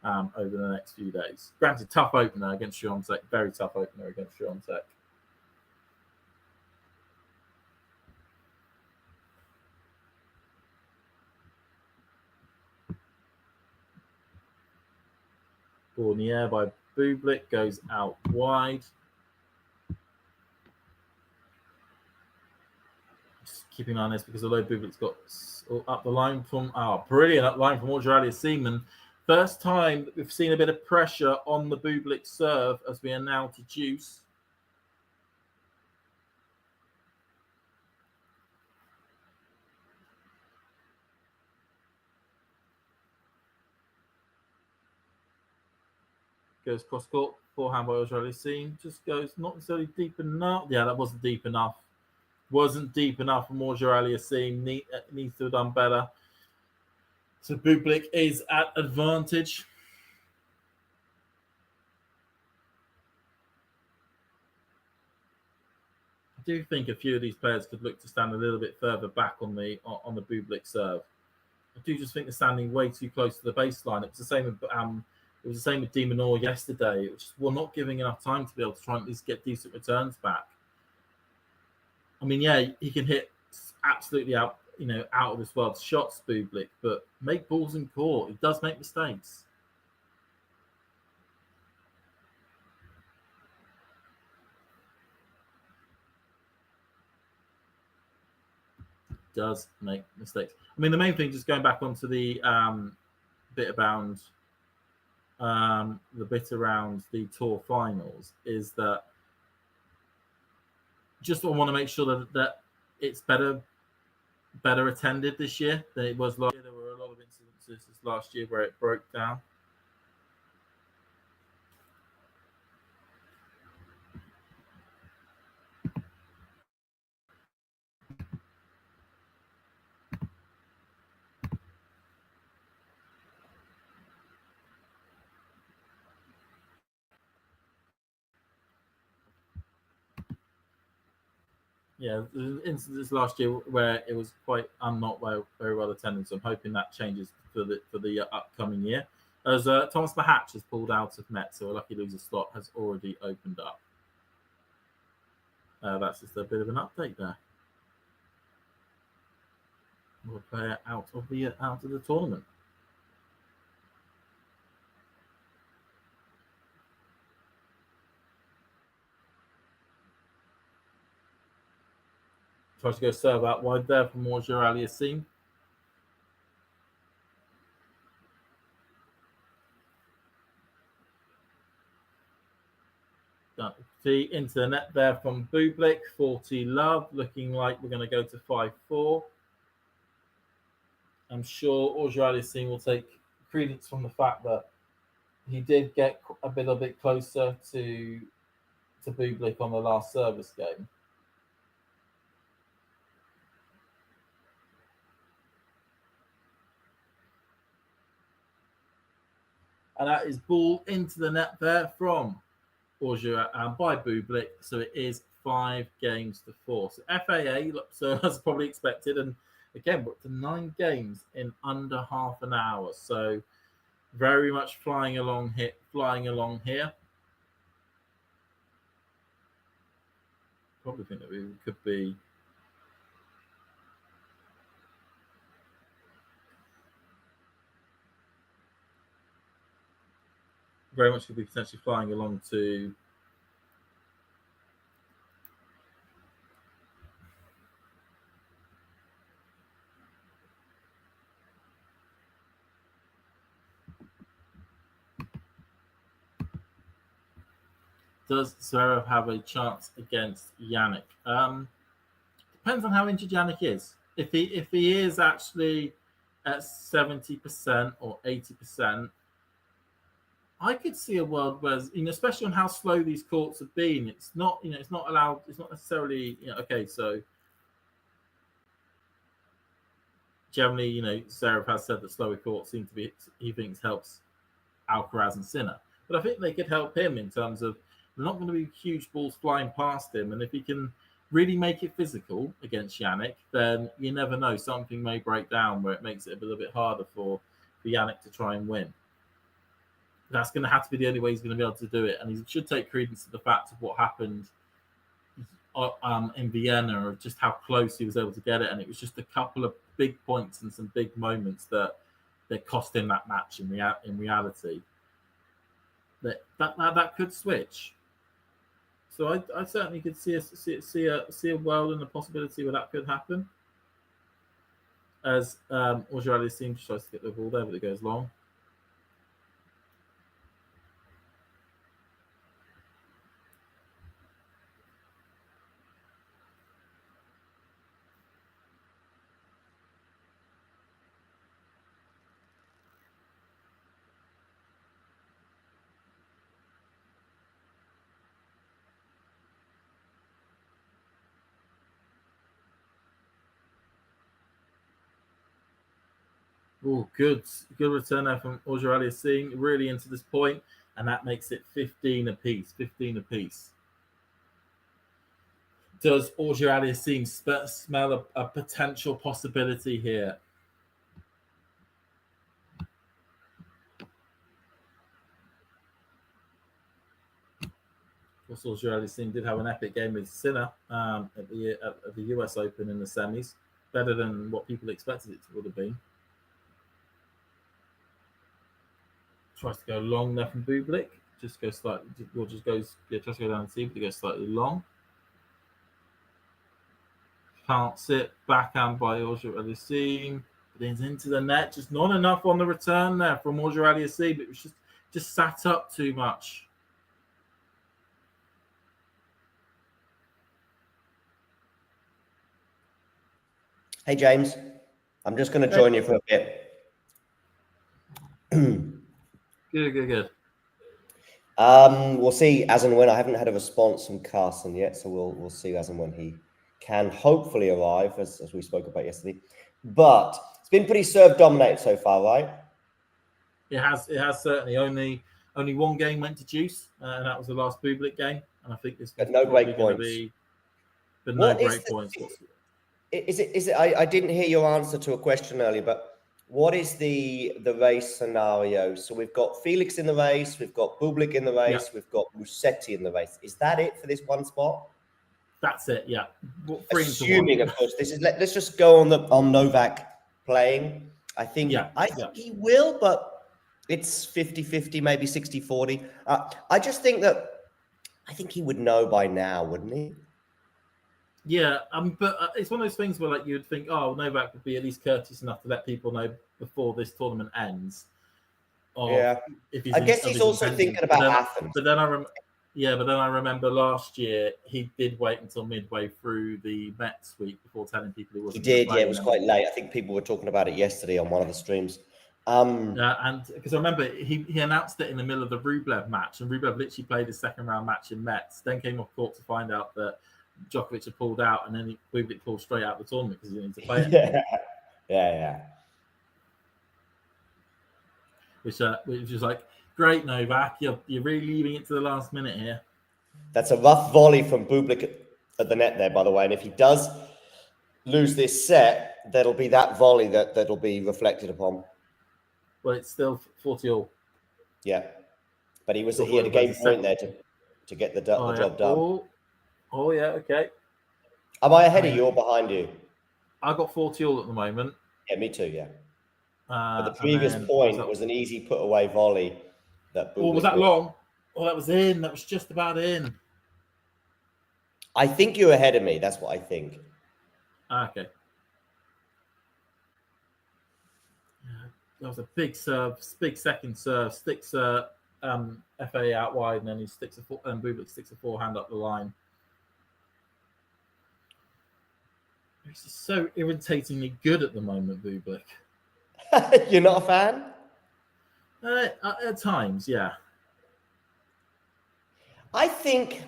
Speaker 13: over the next few days. Granted, tough opener against Swiatek, very tough opener against Swiatek. Fournier by Bublik goes out wide. Just keeping an eye on this because although Bublik's got up the line from brilliant up line from Auger-Aliassime. First time that we've seen a bit of pressure on the Bublik serve as we are now to deuce. Goes cross court, forehand by Auger-Aliassime. Just goes not necessarily deep enough. Yeah, that wasn't deep enough. Wasn't deep enough from Auger-Aliassime. Needs to have done better. So Bublik is at advantage. I do think a few of these players could look to stand a little bit further back on the Bublik serve. I do just think they're standing way too close to the baseline. It was the same with De Minaur yesterday. It was just not giving enough time to be able to try and at least get decent returns back. I mean, yeah, he can hit absolutely out of this world shots, Bublik, but make balls in court. He does make mistakes. Does make mistakes. I mean, the main thing, just going back onto the bit around the tour finals, is that just I want to make sure that it's better attended this year than it was last year. There were a lot of incidences last year where it broke down. Yeah, there's instances last year where it was quite not very well attended. So I'm hoping that changes for the upcoming year. As Thomas Mahatch has pulled out of Met, so a lucky loser slot has already opened up. That's just a bit of an update there. We'll play it out of the tournament. Tries to go serve out wide there from Auger-Aliassime. Into the net there from Bublik. 40 love. Looking like we're going to go to 5-4. I'm sure Auger-Aliassime will take credence from the fact that he did get a bit closer to Bublik on the last service game. And that is ball into the net there from Auger by Bublik. So it is 5 games to 4. So FAA, so as probably expected. And again, we're up to 9 games in under half an hour. So very much flying along here. Probably think that we could be very much could be potentially flying along to does Zverev have a chance against Yannick? Depends on how injured Yannick is. If he is actually at 70% or 80%, I could see a world where, especially on how slow these courts have been, it's not allowed. It's not necessarily, okay. So generally, Zverev has said that slower courts seem to be, he thinks, helps Alcaraz and Sinner. But I think they could help him in terms of they're not going to be huge balls flying past him, and if he can really make it physical against Yannick, then you never know. Something may break down where it makes it a little bit harder for Yannick to try and win. That's going to have to be the only way he's going to be able to do it. And he should take credence to the fact of what happened in Vienna, of just how close he was able to get it. And it was just a couple of big points and some big moments that cost him that match in reality. That could switch. So I certainly could see a world and a possibility where that could happen. As Auger-Aliassime tries to get the ball there, but it goes long. Oh, good return there from Auger-Aliassime, really into this point, and that makes it 15 apiece. 15 apiece. Does Auger-Aliassime smell a potential possibility here? Of course, Auger-Aliassime did have an epic game with Sinner at the US Open in the semis, better than what people expected it would have been. Tries to go long there from Bublik. Just go slightly, or just goes, tries to go down the tee, but he goes slightly long. Can't sit, backhand by Auger-Aliassime. But it's into the net. Just not enough on the return there from Auger-Aliassime. It was just sat up too much.
Speaker 3: Hey, James. I'm just going to join you for a bit.
Speaker 13: Good.
Speaker 3: We'll see as and when. I haven't had a response from Carson yet, so we'll see as and when he can hopefully arrive, as we spoke about yesterday. But it's been pretty serve dominated so far, right?
Speaker 13: It has certainly. Only one game went to juice, and that was the last Bublik game. And I think this
Speaker 3: but no break points.
Speaker 13: But no break points.
Speaker 3: Is it? I didn't hear your answer to a question earlier, but what is the race scenario? So we've got Felix in the race, we've got Bublik in the race, we've got Musetti in the race. Is that it for this one spot?
Speaker 13: That's it, yeah.
Speaker 3: Assuming, of course, this is. Let's just go on Novak playing. I think he will, but it's 50-50, maybe 60-40. I just think that I think he would know by now, wouldn't he?
Speaker 13: Yeah, but it's one of those things where you'd think, oh, Novak would be at least courteous enough to let people know before this tournament ends.
Speaker 3: I guess he's also thinking about Athens.
Speaker 13: But then I remember last year he did wait until midway through the Mets week before telling people he wasn't.
Speaker 3: He did, yeah. It was quite late. I think people were talking about it yesterday on one of the streams.
Speaker 13: And because I remember he announced it in the middle of the Rublev match, and Rublev literally played his second round match in Mets, then came off court to find out that Djokovic had pulled out, and then Bublik pulled straight out of the tournament because he didn't need to play it.
Speaker 3: Yeah.
Speaker 13: Which is like, Great, Novak. You're really leaving it to the last minute here.
Speaker 3: That's a rough volley from Bublik at the net there, by the way. And if he does lose this set, that'll be that volley that'll be reflected upon.
Speaker 13: Well, it's still 40-all.
Speaker 3: Yeah, but he had a game point there to get the job done.
Speaker 13: Oh yeah, okay.
Speaker 3: Am I ahead of you or behind you?
Speaker 13: I got 40-all at the moment.
Speaker 3: Yeah, me too. Yeah. But the previous point was an easy put away volley.
Speaker 13: Was that long? Oh, that was in. That was just about in.
Speaker 3: I think you're ahead of me. That's what I think.
Speaker 13: Okay. That was a big serve, big second serve. Sticks FA out wide, and then he sticks and Bublik sticks a forehand up the line. He's just so irritatingly good at the moment, Bublik.
Speaker 3: You're not a fan?
Speaker 13: At times, yeah.
Speaker 3: I think.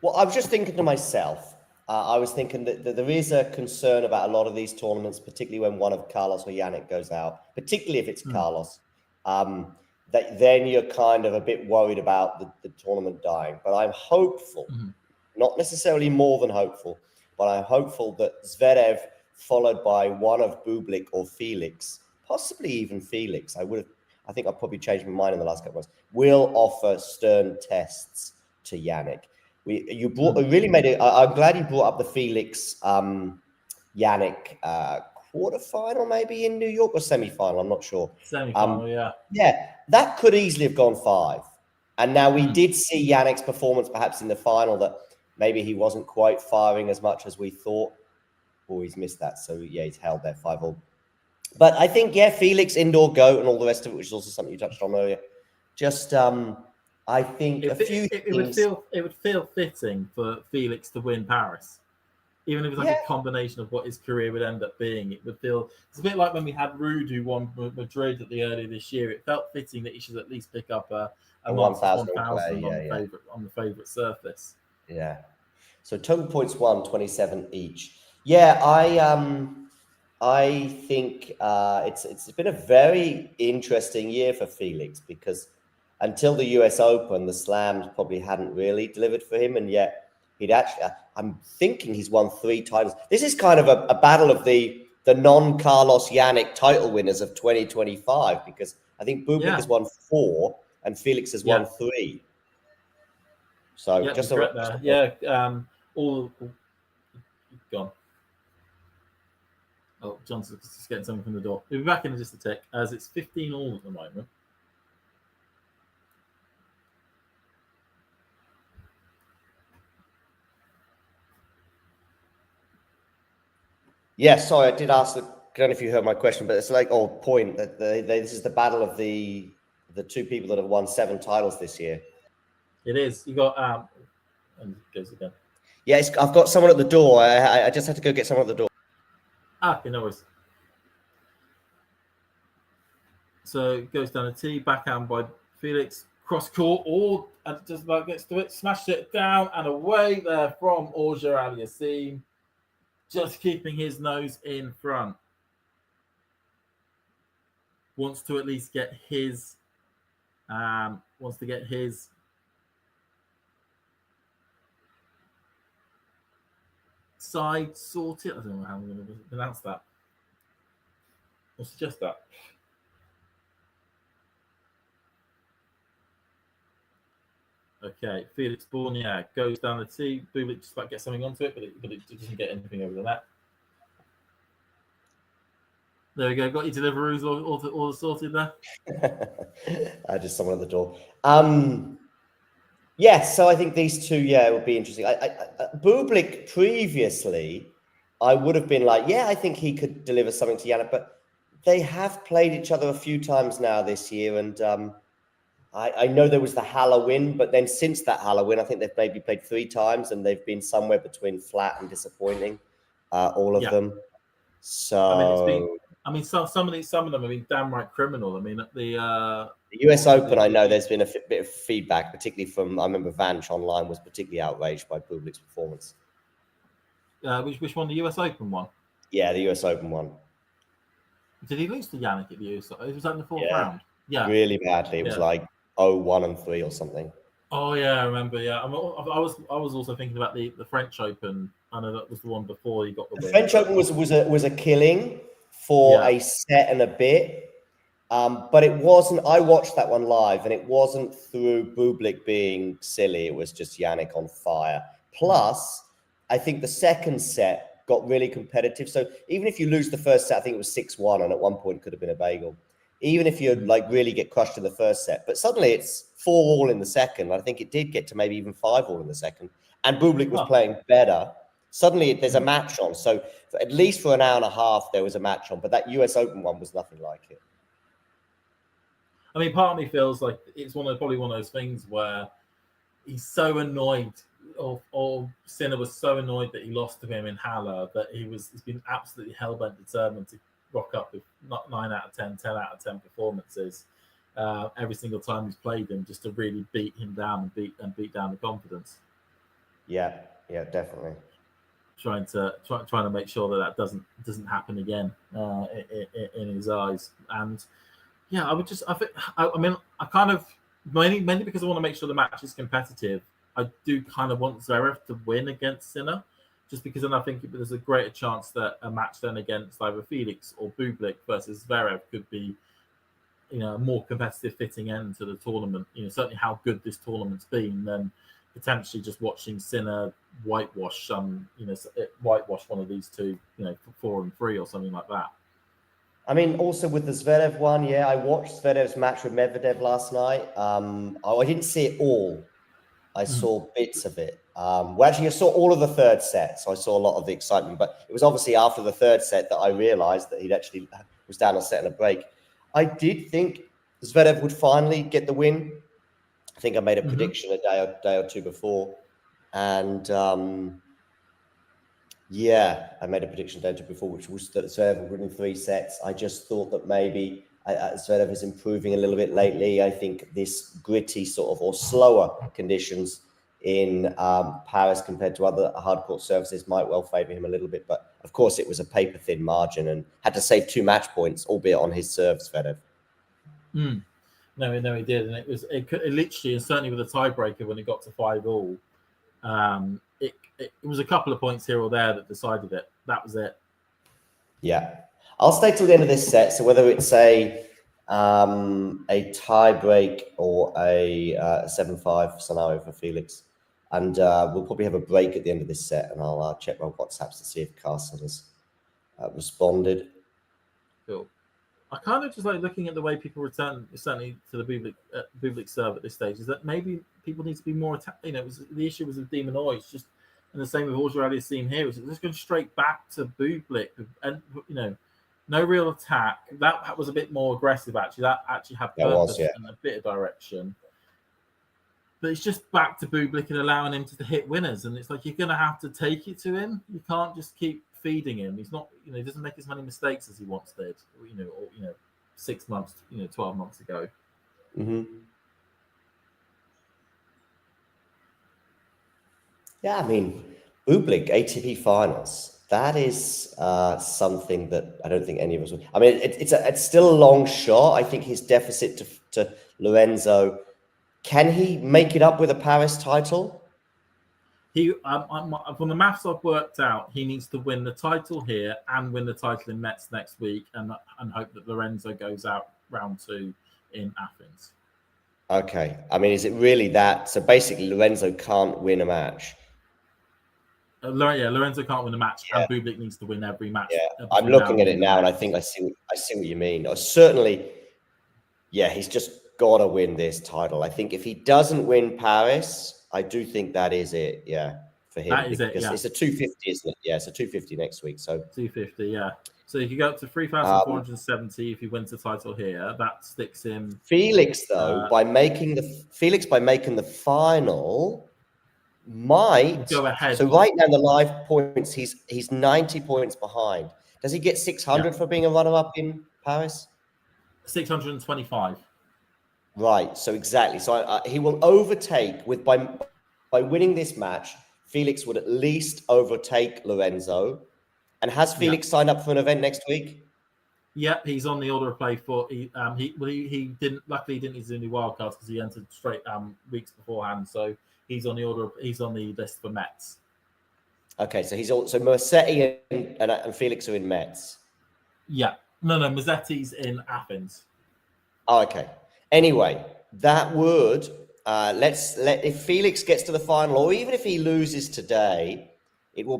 Speaker 3: Well, I was just thinking to myself. I was thinking that there is a concern about a lot of these tournaments, particularly when one of Carlos or Yannick goes out, particularly if it's Carlos, that then you're kind of a bit worried about the tournament dying. But I'm hopeful, not necessarily more than hopeful, but I'm hopeful that Zverev, followed by one of Bublik or Felix, possibly even Felix, I think I've probably changed my mind in the last couple of months, will offer stern tests to Yannick. I'm glad you brought up the Felix Yannick quarterfinal, maybe in New York, or semi-final. I'm not sure.
Speaker 13: Semi-final, yeah.
Speaker 3: Yeah, that could easily have gone 5. And now we did see Yannick's performance, perhaps in the final, that maybe he wasn't quite firing as much as we thought. Oh, he's missed that. So yeah, he's held there 5-all. But I think Felix indoor goat and all the rest of it, which is also something you touched on earlier. Just I think
Speaker 13: it would feel fitting for Felix to win Paris, even if it was like a combination of what his career would end up being. It would feel it's a bit like when we had Ruud who won Madrid at the earlier this year. It felt fitting that he should at least pick up a 1,000 on the favourite surface.
Speaker 3: Yeah. So total points 27 each. Yeah, I think it's been a very interesting year for Felix because until the US Open, the slams probably hadn't really delivered for him. And yet I'm thinking he's won 3 titles. This is kind of a battle of the non-Carlos Yannick title winners of 2025, because I think Bublik has won 4 and Felix has won 3. So just all gone. Oh, Johnson's just getting something from the door. We'll be back in just a tick, as it's 15-all at the moment. Yeah, sorry, I did ask. I don't know if you heard my question, but it's like point that this is the battle of the 2 people that have won 7 titles this year.
Speaker 13: It is. You got and it goes again.
Speaker 3: Yeah, I've got someone at the door. I just had to go get someone at the door.
Speaker 13: Okay, no worries. So it goes down a tee, backhand by Felix, cross court, or just about gets to it, smashed it down and away there from Auger-Aliassime, just keeping his nose in front. Wants to at least get his, side sorted. I don't know how I'm going to pronounce that. Or suggest that. Okay, Felix Bornier goes down the tee. Bublik just about gets something onto it, but it doesn't get anything over the net. There we go. Got your deliveries all sorted there.
Speaker 3: Just someone at the door. Yes, so I think these 2, would be interesting. Bublik previously, I would have been like, I think he could deliver something to Yannick, but they have played each other a few times now this year, and I know there was the Halloween, but then since that Halloween, I think they've maybe played 3 times, and they've been somewhere between flat and disappointing, all of them. So
Speaker 13: some of them have been downright criminal. I mean, at the
Speaker 3: US Open, I know there's been a bit of feedback, particularly from, I remember Vanch online was particularly outraged by Bublik's performance.
Speaker 13: Which one? The US Open one?
Speaker 3: Yeah, the US Open one.
Speaker 13: Did he lose to Yannick at the US Open? Was that in the 4th round? Yeah.
Speaker 3: Really badly. It was like 0-1 and 3 or something.
Speaker 13: Oh yeah, I remember. Yeah, I was also thinking about the French Open. I know that was the one before he got the win.
Speaker 3: French Open was a killing for a set and a bit, but it wasn't. I watched that one live, and it wasn't through Bublik being silly. It was just Yannick on fire. Plus, I think the second set got really competitive. So even if you lose the first set, I think it was 6-1, and at one point could have been a bagel. Even if you like really get crushed in the first set, but suddenly it's 4-all in the second. I think it did get to maybe even 5-all in the second, and Bublik was playing better. Suddenly there's a match on. So at least for an hour and a half there was a match on, but that US Open one was nothing like it.
Speaker 13: I mean, part of me feels like it's probably one of those things where he's so annoyed, or Sinner was so annoyed that he lost to him in Halle that he's been absolutely hell-bent determined to rock up with 9 out of 10, 10 out of 10 performances every single time he's played him, just to really beat him down and beat down the confidence.
Speaker 3: Yeah, definitely.
Speaker 13: Trying to make sure that doesn't happen again in his eyes. And yeah, I kind of mainly because I want to make sure the match is competitive. I do kind of want Zverev to win against Sinner, just because then I think there's a greater chance that a match then against either Felix or Bublik versus Zverev could be, a more competitive fitting end to the tournament. Certainly how good this tournament's been, then potentially just watching Sinner whitewash one of these two, 4-3 or something like that.
Speaker 3: I mean, also with the Zverev one, I watched Zverev's match with Medvedev last night. I didn't see it all. I saw bits of it. Well, actually, I saw all of the third set, so I saw a lot of the excitement. But it was obviously after the third set that I realized that he'd actually was down a set and a break. I did think Zverev would finally get the win. I think I made a prediction a day or two before. And I made a prediction a day or two before, which was that Zverev would win in 3 sets. I just thought that maybe Zverev is improving a little bit lately. I think this gritty sort of or slower conditions in Paris compared to other hard court surfaces might well favour him a little bit. But of course, it was a paper thin margin and had to save 2 match points, albeit on his serve, Zverev.
Speaker 13: No, he did, and it literally, and certainly with a tiebreaker when it got to 5-all, it was a couple of points here or there that decided it. That was it. Yeah.
Speaker 3: I'll stay till the end of this set. So whether it's a tiebreak or a 7-5 scenario for Felix, and we'll probably have a break at the end of this set, and I'll check my WhatsApps to see if Carson has responded.
Speaker 13: Cool. I kind of just like looking at the way people return, certainly to the Bublik serve at this stage, is that maybe people need to be more the issue was with De Minaur, it's just, and the same with Auger-Aliassime here, is just going straight back to Bublik, and no real attack. That was a bit more aggressive, actually. That actually had purpose and a bit of direction. But it's just back to Bublik and allowing him to hit winners. And it's like, you're going to have to take it to him. You can't just keep feeding him. He's not, he doesn't make as many mistakes as he once did, 6 months, 12 months ago.
Speaker 3: Yeah, I mean, Bublik, ATP finals. That is something that I don't think any of us would. I mean, it's still a long shot. I think his deficit to Lorenzo. Can he make it up with a Paris title?
Speaker 13: He, from the maths I've worked out, he needs to win the title here and win the title in Metz next week, and hope that Lorenzo goes out round 2 in Athens.
Speaker 3: Okay. I mean, is it really that? So basically, Lorenzo can't win a match.
Speaker 13: Lorenzo can't win a match, and Bublik needs to win every match.
Speaker 3: Yeah, I'm looking at it now, and I think I see what you mean. Certainly, he's just got to win this title. I think if he doesn't win Paris, I do think that is it. Yeah, for him.
Speaker 13: That is it.
Speaker 3: It's a 250, isn't it? Yeah, it's a 250 next week. So
Speaker 13: 250. Yeah. So if you go up to 3,470, if he wins the title here, that sticks him.
Speaker 3: Felix, though, by making the final, might
Speaker 13: go ahead.
Speaker 3: So right now, the live points, he's 90 points behind. Does he get 600 for being a runner-up in Paris?
Speaker 13: 625.
Speaker 3: Right. So exactly. So he will overtake by winning this match. Felix would at least overtake Lorenzo. And has Felix signed up for an event next week?
Speaker 13: Yep, he's on the order of play for. He didn't. Luckily, he didn't use any wild cards because he entered straight weeks beforehand. So he's on the order. He's on the list for Metz.
Speaker 3: Okay, so he's also Musetti and Felix are in Metz.
Speaker 13: Yeah, no, Musetti's in Athens.
Speaker 3: Oh, okay. Anyway, that would if Felix gets to the final, or even if he loses today, it will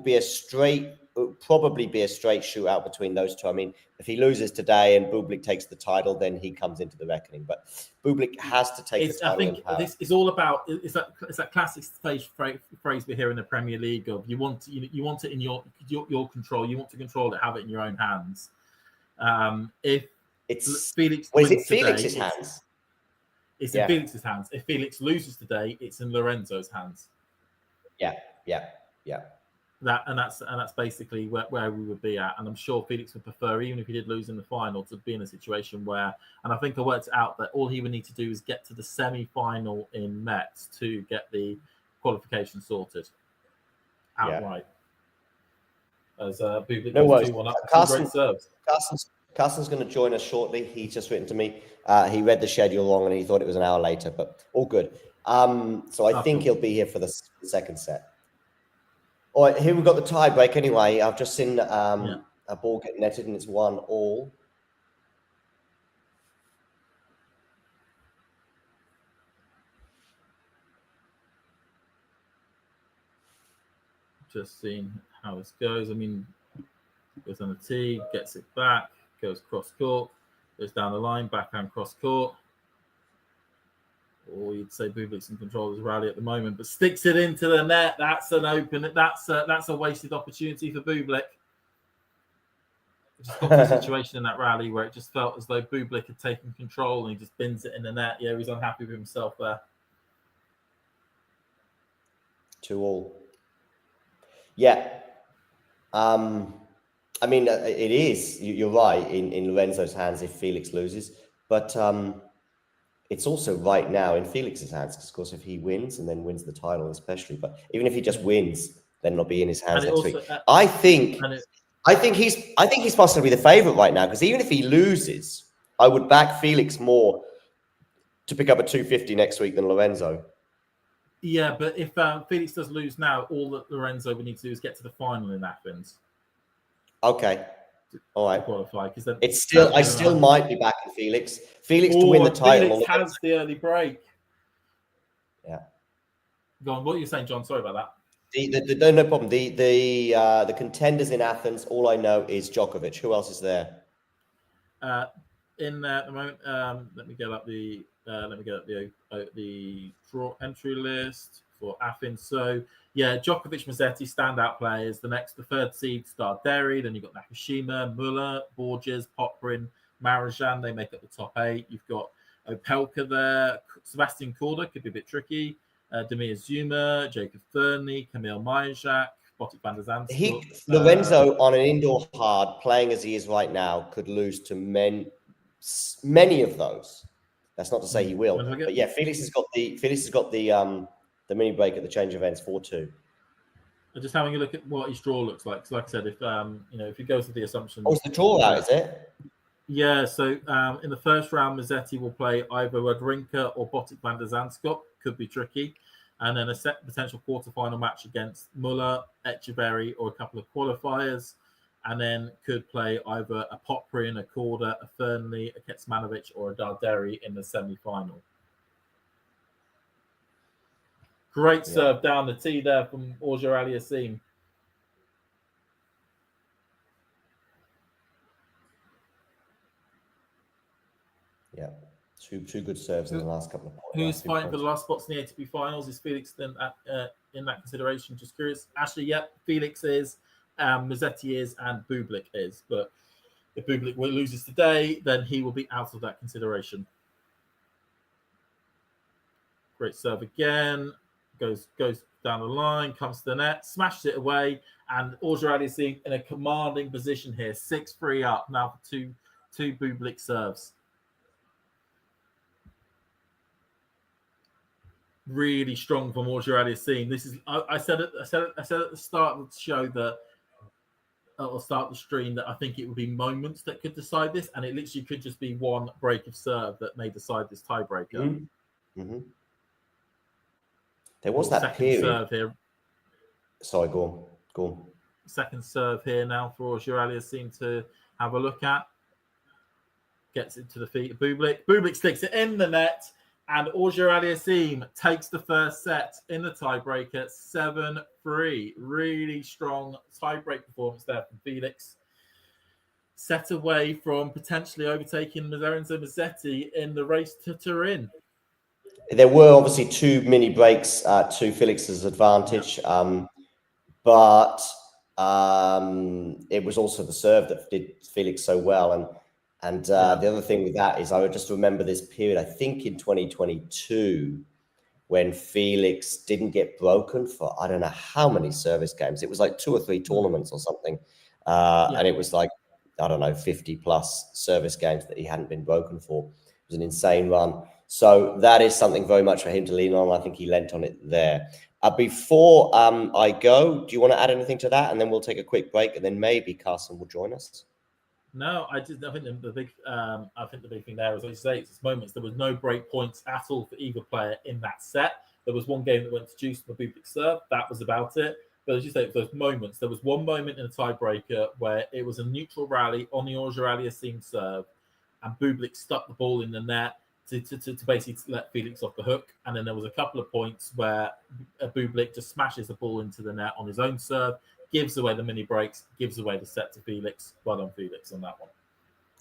Speaker 3: probably be a straight shootout between those two. I mean, if he loses today and Bublik takes the title, then he comes into the reckoning. But Bublik has to take the title.
Speaker 13: I think this is all about. It's that classic phrase we hear in the Premier League of you want it in your control. You want to control it, have it in your own hands. If
Speaker 3: it's
Speaker 13: Felix,
Speaker 3: is it Felix's hands?
Speaker 13: It's in Felix's hands. If Felix loses today, it's in Lorenzo's hands.
Speaker 3: Yeah.
Speaker 13: That's basically where we would be at, and I'm sure Felix would prefer, even if he did lose in the final, to be in a situation where, and I think I worked it out that all he would need to do is get to the semi-final in Metz to get the qualification sorted outright. As Bublik
Speaker 3: no worries.
Speaker 13: 2-1 up,
Speaker 3: Carsten's
Speaker 13: great
Speaker 3: going to join us shortly. He's just written to me. He read the schedule wrong and he thought it was an hour later, but all good. So I think he'll be here for the second set. All right, here we've got the tie break anyway. I've just seen a ball get netted and it's 1-1.
Speaker 13: Just seeing how this goes. I mean, goes on the tee, gets it back, goes cross court, goes down the line, backhand cross court. Or you'd say Bublik's in control of his rally at the moment, but sticks it into the net. That's an open. That's a wasted opportunity for Bublik. Just got to a situation in that rally where it just felt as though Bublik had taken control and he just bins it in the net. Yeah, he's unhappy with himself there.
Speaker 3: 2-2. Yeah. I mean, it is. You're right in Lorenzo's hands if Felix loses, but it's also right now in Felix's hands because, of course, if he wins and then wins the title, especially. But even if he just wins, then it'll be in his hands next week. I think he's possibly the favourite right now because even if he loses, I would back Felix more to pick up a 250 next week than Lorenzo.
Speaker 13: Yeah, but if Felix does lose now, all that Lorenzo would need to do is get to the final in Athens.
Speaker 3: Okay. All right.
Speaker 13: Qualify because
Speaker 3: I still might be backing Felix. Felix to win the title.
Speaker 13: Felix has the early break.
Speaker 3: Yeah.
Speaker 13: Go on. What are you saying, John? Sorry about that.
Speaker 3: No problem. The contenders in Athens. All I know is Djokovic. Who else is there?
Speaker 13: In the moment, let me get up the draw entry list for Athens. So yeah, Djokovic, Musetti, standout players. The third seed, Darderi. Then you've got Nakashima, Muller, Borges, Poprin, Marajan. They make up the top 8. You've got Opelka there. Sebastian Korda could be a bit tricky. Demir Zuma, Jacob Thurnley, Kamil Majak, Botic van der Zandschulp.
Speaker 3: Lorenzo on an indoor hard, playing as he is right now, could lose to many of those. That's not to say he will, but yeah, Felix has got the mini break at the change events 4-2.
Speaker 13: Just having a look at what his draw looks like. Because like I said, if he goes with the assumption,
Speaker 3: it's the draw out, is it?
Speaker 13: Yeah. So in the first round, Musetti will play either Rodrinka or Botic van der Zandschulp. Could be tricky, and then a potential quarterfinal match against Muller, Etcheverry, or a couple of qualifiers. And then could play either a Poprin, a Korda, a Fernley, a Kecmanovic, or a Darderi in the semi-final. Great serve down the tee there from Auger-Aliassime.
Speaker 3: Yeah, two good serves in the last couple of points.
Speaker 13: Who's fighting for the last spots in the ATP finals? Is Felix then in that consideration? Just curious. Ashley, yep, Felix is. Musetti is and Bublik is, but if Bublik loses today, then he will be out of that consideration. Great serve again, goes down the line, comes to the net, smashes it away, and Auger-Aliassime in a commanding position here, 6-3 up now for two Bublik serves. Really strong from Auger-Aliassime. This is I said at the start of the show that or start the stream that I think it would be moments that could decide this, and it literally could just be one break of serve that may decide this tiebreaker.
Speaker 3: Mm-hmm. Mm-hmm. There was that
Speaker 13: second
Speaker 3: period.
Speaker 13: Serve here.
Speaker 3: Sorry, go on. Go on.
Speaker 13: Second serve here now for Auger-Aliassime to have a look at. Gets it to the feet of Bublik. Bublik sticks it in the net, and Auger-Aliassime takes the first set in the tiebreaker, 7-3. Really strong tiebreak performance there from Felix. Set away from potentially overtaking Lorenzo Mazzetti in the race to Turin.
Speaker 3: There were obviously 2 mini breaks to Felix's advantage, but it was also the serve that did Felix so well. And the other thing with that is I would just remember this period, I think in 2022, when Felix didn't get broken for I don't know how many service games. It was like 2 or 3 tournaments or something. And it was like, I don't know, 50 plus service games that he hadn't been broken for. It was an insane run. So that is something very much for him to lean on. I think he lent on it there. Before I go, do you want to add anything to that? And then we'll take a quick break, and then maybe Carson will join us.
Speaker 13: No, I think the big thing there is, like you say, it's moments. There was no break points at all for either player in that set. There was one game that went to juice on the Bublik serve. That was about it. But as you say, those moments. There was one moment in a tiebreaker where it was a neutral rally on the Auger-Aliassime serve, and Bublik stuck the ball in the net to basically let Felix off the hook. And then there was a couple of points where Bublik just smashes the ball into the net on his own serve, gives away the mini breaks, gives away the set to Felix. Well done, Felix, on that one.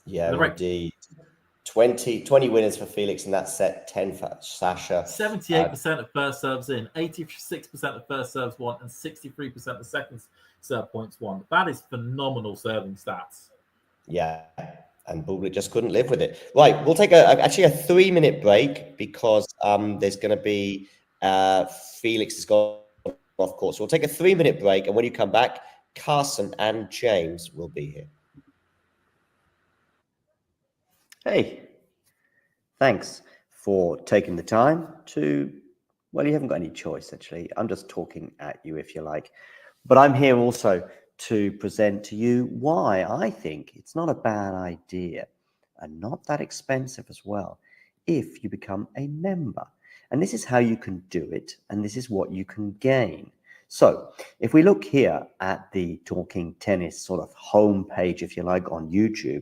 Speaker 3: Yeah, indeed. 20 winners for Felix in that set, 10 for Sasha.
Speaker 13: 78% of first serves in, 86% of first serves won, and 63% of second serve points won. That is phenomenal serving stats.
Speaker 3: Yeah, and Bublik just couldn't live with it. Right, we'll take actually a 3-minute break because there's going to be Felix has gone off course. So we'll take a 3-minute break, and when you come back, Carson and James will be here. Hey, thanks for taking the time to, well, you haven't got any choice, actually. I'm just talking at you, if you like. But I'm here also to present to you why I think it's not a bad idea and not that expensive as well if you become a member. And this is how you can do it, and this is what you can gain. So if we look here at the Talking Tennis sort of homepage, if you like, on YouTube,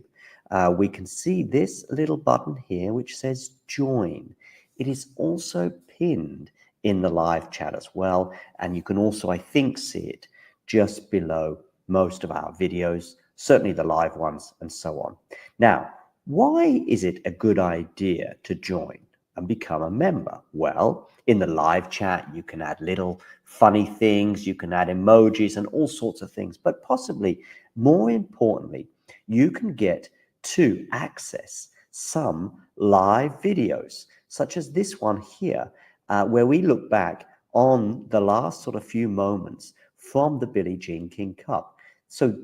Speaker 3: we can see this little button here which says join. It is also pinned in the live chat as well, and you can also, I think, see it just below most of our videos, certainly the live ones and so on. Now, why is it a good idea to join and become a member? Well, in the live chat, you can add little funny things, you can add emojis and all sorts of things, but possibly more importantly, you can get to access some live videos, such as this one here, where we look back on the last sort of few moments from the Billie Jean King Cup. So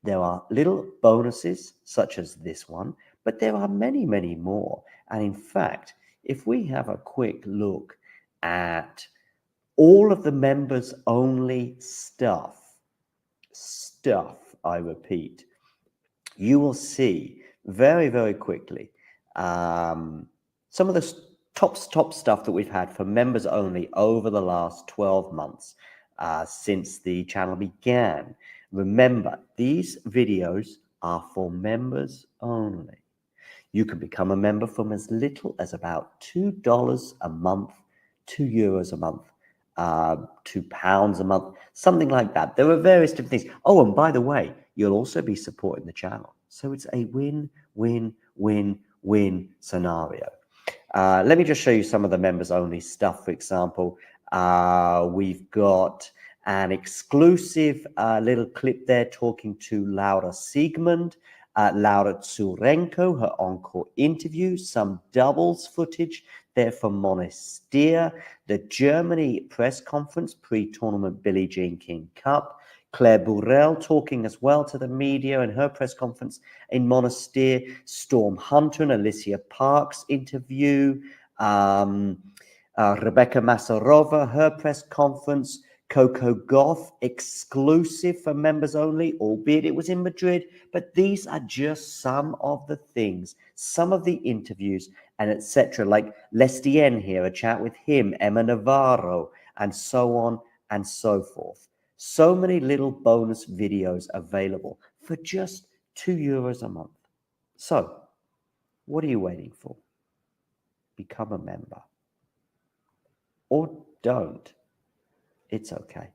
Speaker 3: there are little bonuses such as this one, but there are many, many more. And in fact, if we have a quick look at all of the members only stuff, I repeat, you will see very, very quickly some of the top stuff that we've had for members only over the last 12 months since the channel began. Remember, these videos are for members only. You can become a member from as little as about $2 a month, €2 a month, £2 a month, something like that. There are various different things. Oh, and by the way, you'll also be supporting the channel. So it's a win-win-win-win scenario. Let me just show you some of the members only stuff. For example, we've got an exclusive little clip there talking to Laura Siegmund, Laura Tsurenko, her encore interview, some doubles footage there from Monastir, the Germany press conference pre-tournament Billie Jean King Cup, Claire Burrell talking as well to the media in her press conference in Monastir, Storm Hunter and Alicia Parks interview, Rebecca Masarova, her press conference, Coco Goth exclusive for members only, albeit it was in Madrid. But these are just some of the things, some of the interviews and etc. Like Lestien here, a chat with him, Emma Navarro, and so on and so forth. So many little bonus videos available for just €2 a month. So, what are you waiting for? Become a member. Or don't. It's okay.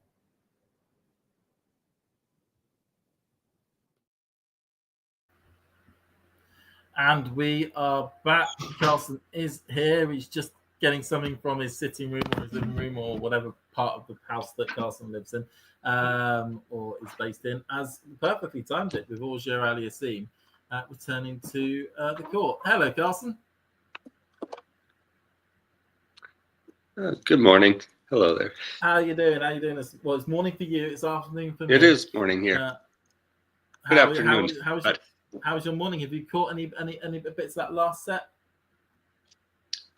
Speaker 13: And we are back. Carlson is here. He's just getting something from his sitting room or his living room or whatever part of the house that Carlson lives in or is based in, as perfectly timed it with Auger-Aliassime returning to the court. Hello, Carlson.
Speaker 14: Good morning. Hello there.
Speaker 13: How are you doing? How are you doing? Well, it's morning for you. It's afternoon for me.
Speaker 14: It is morning here. Good afternoon.
Speaker 13: How was your morning? Have you caught any bits of that last set?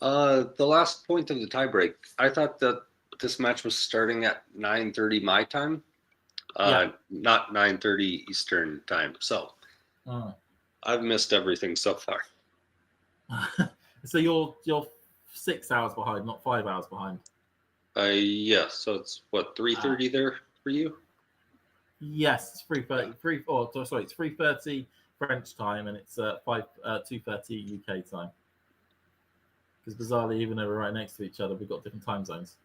Speaker 14: The last point of the tiebreak, I thought that this match was starting at 9:30 my time, not 9:30 Eastern time. So I've missed everything so far.
Speaker 13: So you're 6 hours behind, not 5 hours behind.
Speaker 14: Yeah. So it's what 3:30 there for you?
Speaker 13: Yes, it's 3:30. It's 3:30 French time, and it's 2:30 UK time. Because bizarrely, even though we're right next to each other, we've got different time zones.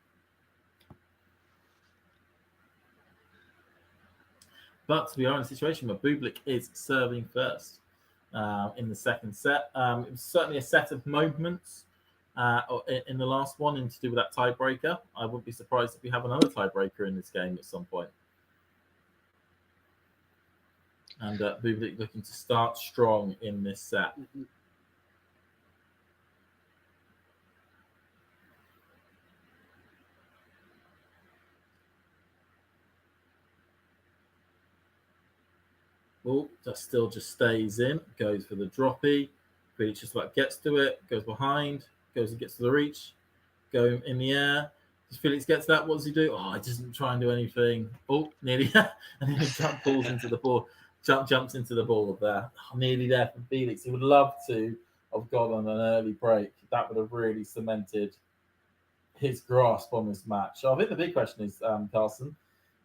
Speaker 13: But we are in a situation where Bublik is serving first in the second set. It was certainly a set of moments in the last one, and to do with that tiebreaker. I wouldn't be surprised if we have another tiebreaker in this game at some point. And Bublik looking to start strong in this set. Oh, just stays in, goes for the droppy. Felix just about gets to it, goes behind, goes and gets to the reach, go in the air. Does Felix get to that? What does he do? Oh, he doesn't try and do anything. Oh, nearly, and he pulls into the ball. Jumps into the ball there. Oh, nearly there for Felix. He would love to have gone on an early break. That would have really cemented his grasp on this match. So I think the big question is, Carlson,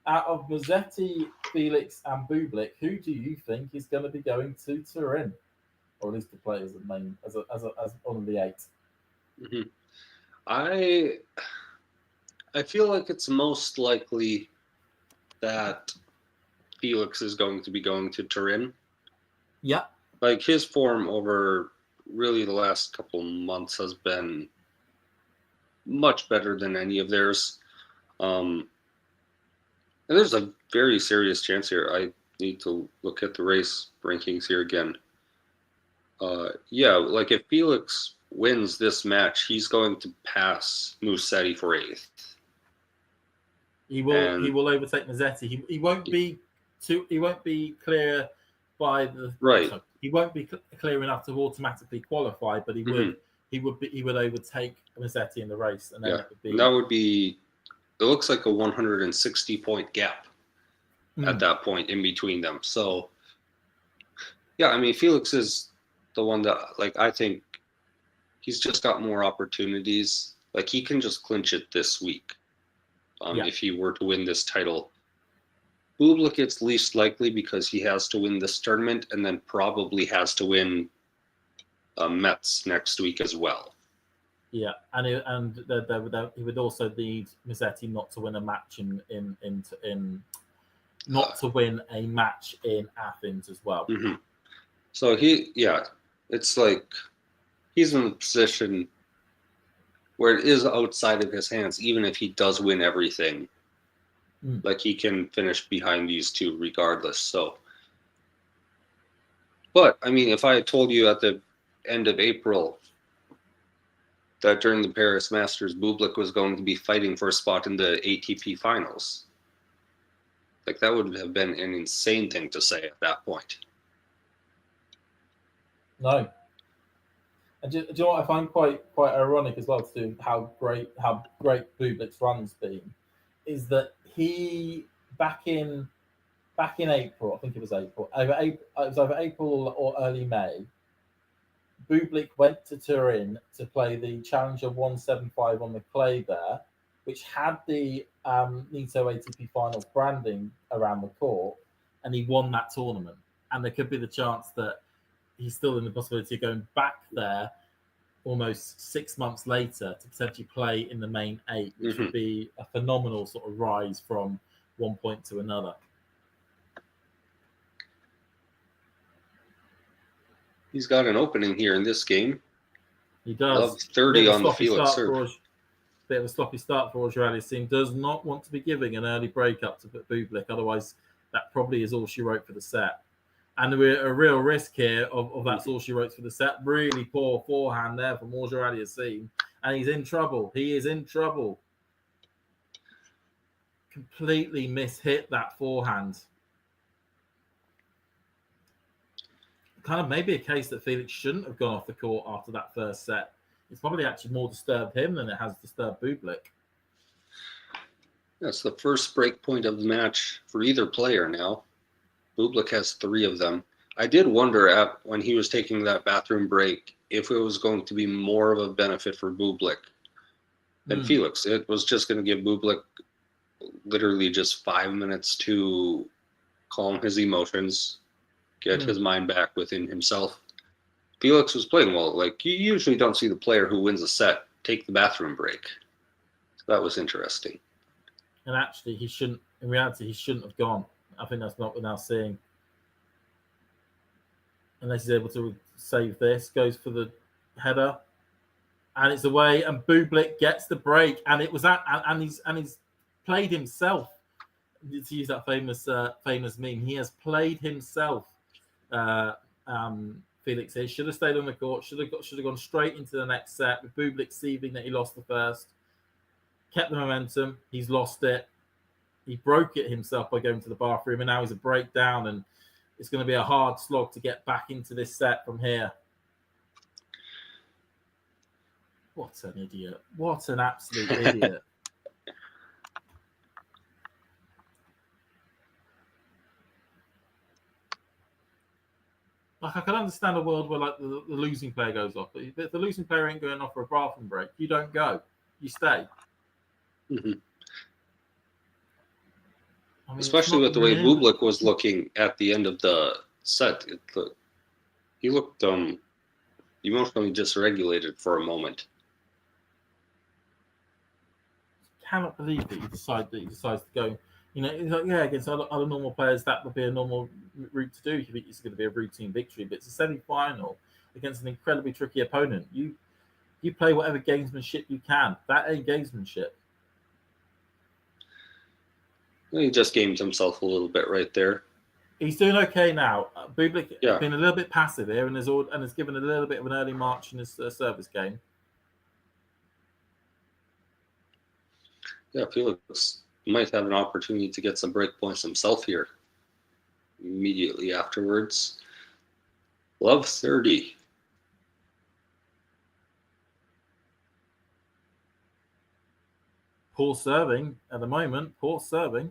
Speaker 13: out of Musetti, Felix, and Bublik, who do you think is going to be going to Turin, or at least to play as a main, as one of the 8?
Speaker 14: Mm-hmm. I feel like it's most likely that Felix is going to be going to Turin.
Speaker 13: Yeah.
Speaker 14: Like his form over really the last couple months has been much better than any of theirs. And there's a very serious chance here. I need to look at the race rankings here again. Yeah, like if Felix wins this match, he's going to pass Musetti for 8th.
Speaker 13: He will overtake Musetti. He won't be clear by the
Speaker 14: right.
Speaker 13: So he won't be clear enough to automatically qualify, but he would overtake Musetti in the race, and then
Speaker 14: that would be. It looks like a 160-point gap at that point in between them. So, yeah, I mean, Felix is the one that, like, I think he's just got more opportunities. Like, he can just clinch it this week if he were to win this title. Bublik, it's least likely because he has to win this tournament and then probably has to win Metz next week as well.
Speaker 13: Yeah, and he would also need Musetti not to win a match to win a match in Athens as well.
Speaker 14: Mm-hmm. So it's like he's in a position where it is outside of his hands, even if he does win everything. Like he can finish behind these two regardless. So, but I mean, if I had told you at the end of April that during the Paris Masters, Bublik was going to be fighting for a spot in the ATP finals, like that would have been an insane thing to say at that point.
Speaker 13: No. And do you know what I find quite ironic as well, to how great Bublik's run's been, is that he back in April, I think it was April. It was either April or early May. Bublik went to Turin to play the Challenger 175 on the clay there, which had the Nitto ATP Finals branding around the court, and he won that tournament. And there could be the chance that he's still in the possibility of going back there almost 6 months later to potentially play in the main 8, which would be a phenomenal sort of rise from one point to another.
Speaker 14: He's got an opening here in this game.
Speaker 13: He does.
Speaker 14: Love 30 on the Felix serve.
Speaker 13: Bit of a sloppy start for Auger-Aliassime. Does not want to be giving an early break up to Bublik. Otherwise, that probably is all she wrote for the set. And we're a real risk here of that's all she wrote for the set. Really poor forehand there from Auger-Aliassime. And he's in trouble. He is in trouble. Completely mishit that forehand. Kind of maybe a case that Felix shouldn't have gone off the court after that first set. It's probably actually more disturbed him than it has disturbed Bublik.
Speaker 14: That's the first break point of the match for either player now. Bublik has 3 of them. I did wonder when he was taking that bathroom break if it was going to be more of a benefit for Bublik than Felix. It was just going to give Bublik literally just 5 minutes to calm his emotions, get his mind back within himself. Felix was playing well. Like, you usually don't see the player who wins a set take the bathroom break. So that was interesting.
Speaker 13: And actually, in reality, he shouldn't have gone. I think that's not what we're now seeing. Unless he's able to save this, goes for the header, and it's away. And Bublik gets the break, and it was that, and he's played himself. To use that famous meme, he has played himself. Felix here should have stayed on the court. Should have gone straight into the next set. With Bublik seething that he lost the first, kept the momentum. He's lost it. He broke it himself by going to the bathroom, and now he's a breakdown, and it's going to be a hard slog to get back into this set from here. What an idiot. What an absolute idiot. Like, I can understand a world where like the losing player goes off, but if the losing player ain't going off for a bathroom break, you don't go. You stay. I mean,
Speaker 14: especially with the way Bublik was looking at the end of the set. He looked emotionally dysregulated for a moment.
Speaker 13: Cannot believe that he decides to go. You know, it's like, yeah, against other normal players, that would be a normal route to do. You think it's going to be a routine victory, but it's a semi-final against an incredibly tricky opponent. You play whatever gamesmanship you can. That ain't gamesmanship.
Speaker 14: He just gamed himself a little bit right there.
Speaker 13: He's doing okay now. Bublik has been a little bit passive here and has given a little bit of an early march in his service game.
Speaker 14: Yeah, Felix might have an opportunity to get some break points himself here immediately afterwards. Love 30.
Speaker 13: Poor serving at the moment. Poor serving.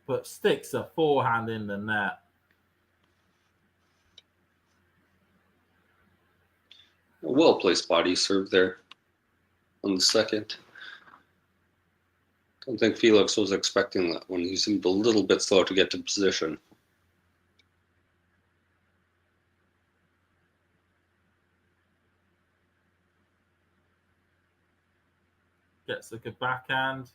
Speaker 13: But sticks a forehand in the net.
Speaker 14: A well-placed body serve there on the second. Don't think Felix was expecting that one. He seemed a little bit slow to get to position.
Speaker 13: Gets a good backhand.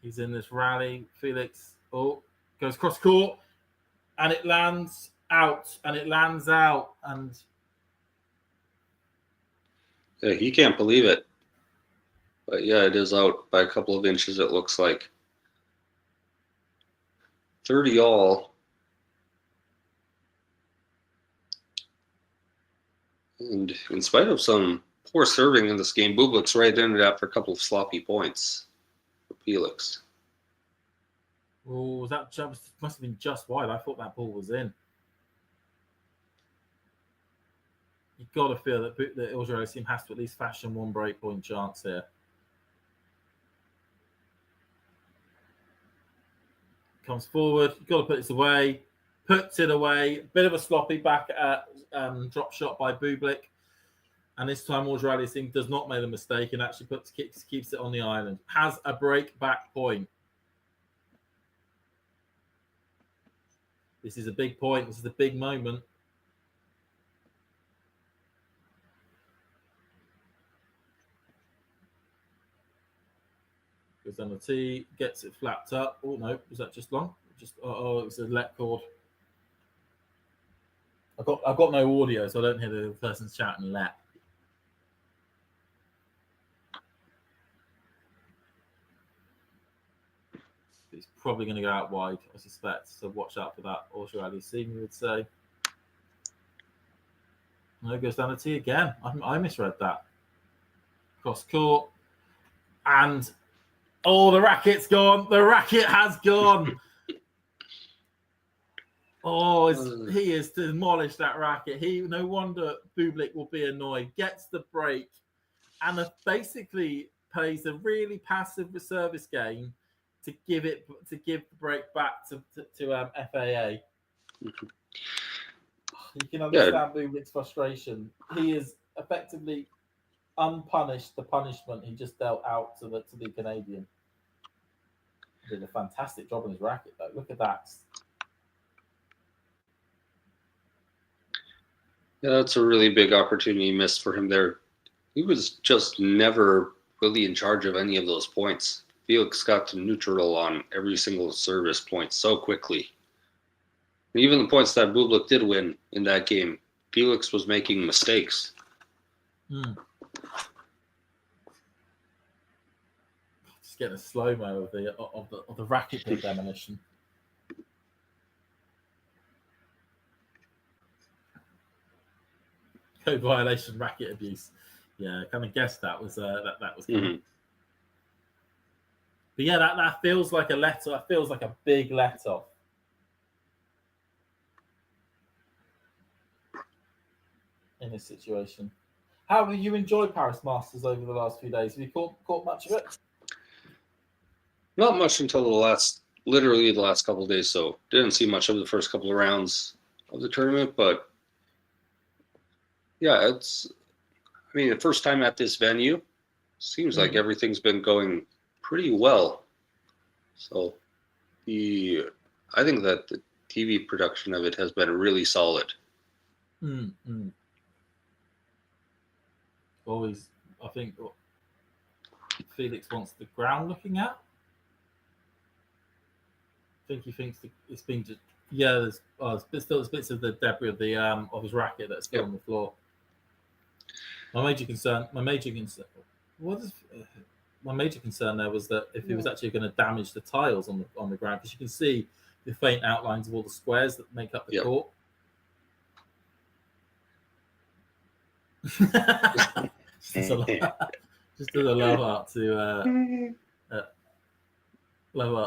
Speaker 13: He's in this rally. Felix, goes cross court, and it lands out, and it lands out, and
Speaker 14: yeah, he can't believe it. But yeah, it is out by a couple of inches, it looks like. 30 all. And in spite of some poor serving in this game, Bublik's right in it after a couple of sloppy points for Felix.
Speaker 13: Oh, that must have been just wide. I thought that ball was in. He got to feel that Auger-Aliassime has to at least fashion one breakpoint chance here. Comes forward, you've got to put this away, puts it away. Bit of a sloppy back drop shot by Bublik. And this time Auger-Aliassime does not make a mistake and actually keeps it on the island. Has a break back point. This is a big point. This is a big moment. Goes on the tee, gets it flapped up. Oh no, was that just long? It's a let cord. I've got no audio, so I don't hear the person's shouting let. It's probably going to go out wide, I suspect. So watch out for that. Auger-Aliassime, you would say. No, it goes down the tee again. I misread that. Cross court. And, oh, the racket's gone. The racket has gone. Oh, he has demolished that racket. No wonder Bublik will be annoyed. Gets the break. And basically plays a really passive service game to give the break back to FAA. You can understand Bublik's frustration. He is effectively unpunished the punishment he just dealt out to the Canadian. He did a fantastic job on his racket, though. Look at that.
Speaker 14: Yeah, that's a really big opportunity missed for him there. He was just never really in charge of any of those points. Felix got to neutral on every single service point so quickly. And even the points that Bublik did win in that game, Felix was making mistakes.
Speaker 13: Just getting a slow-mo of the racket demolition. Code violation, racket abuse. Yeah, I kind of guessed that was that was coming. But yeah, that feels like a let-off. That feels like a big let-off. In this situation. How have you enjoyed Paris Masters over the last few days? Have you caught much of it?
Speaker 14: Not much until literally the last couple of days. So didn't see much of the first couple of rounds of the tournament, but yeah, the first time at this venue, seems like everything's been going pretty well. So I think that the TV production of it has been really solid.
Speaker 13: Always, I think Felix wants the ground looking at. I think he thinks it's been just there's bits of the debris of his racket that's still on the floor. My major concern there was that if he was actually going to damage the tiles on the ground, because you can see the faint outlines of all the squares that make up the court. Just as a love art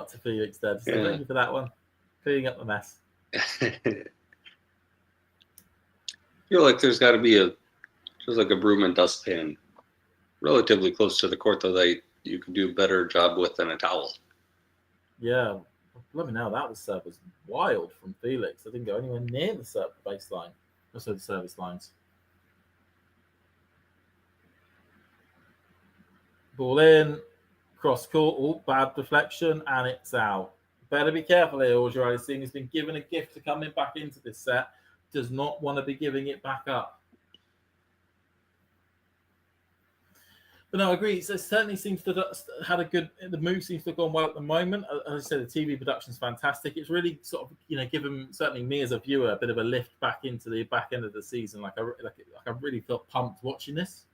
Speaker 13: to Felix there. So thank you for that one. Cleaning up the mess.
Speaker 14: I feel like there's got to be just like a broom and dustpan relatively close to the court that you can do a better job with than a towel.
Speaker 13: Yeah, let me know. That was wild from Felix. I didn't go anywhere near the baseline. Also the service lines. Ball in, cross court, bad deflection, and it's out. Better be careful here, Auger-Aliassime. He's been given a gift to coming back into this set. Does not want to be giving it back up. But no, I agree. So it certainly seems to have the move seems to have gone well at the moment. As I said, the TV production's fantastic. It's really sort of, given certainly me as a viewer a bit of a lift back into the back end of the season. Like I really felt pumped watching this.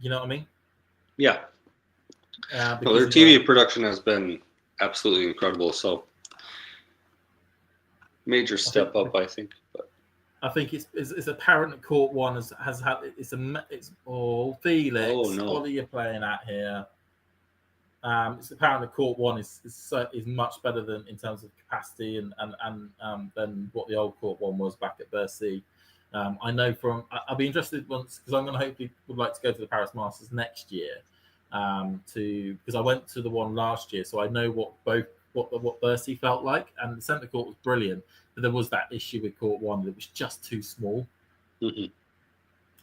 Speaker 13: You know what I mean?
Speaker 14: Yeah. Their TV production has been absolutely incredible. So major step up, I think. But
Speaker 13: I think it's apparent that court one has had Felix.
Speaker 14: No.
Speaker 13: What are you playing at here? It's apparent that court one is much better than in terms of capacity and than what the old court one was back at Bercy. I know I'll be interested once, because I'm going to hopefully would like to go to the Paris Masters next year, because I went to the one last year, so I know what Bercy felt like, and the centre court was brilliant, but there was that issue with court one that was just too small.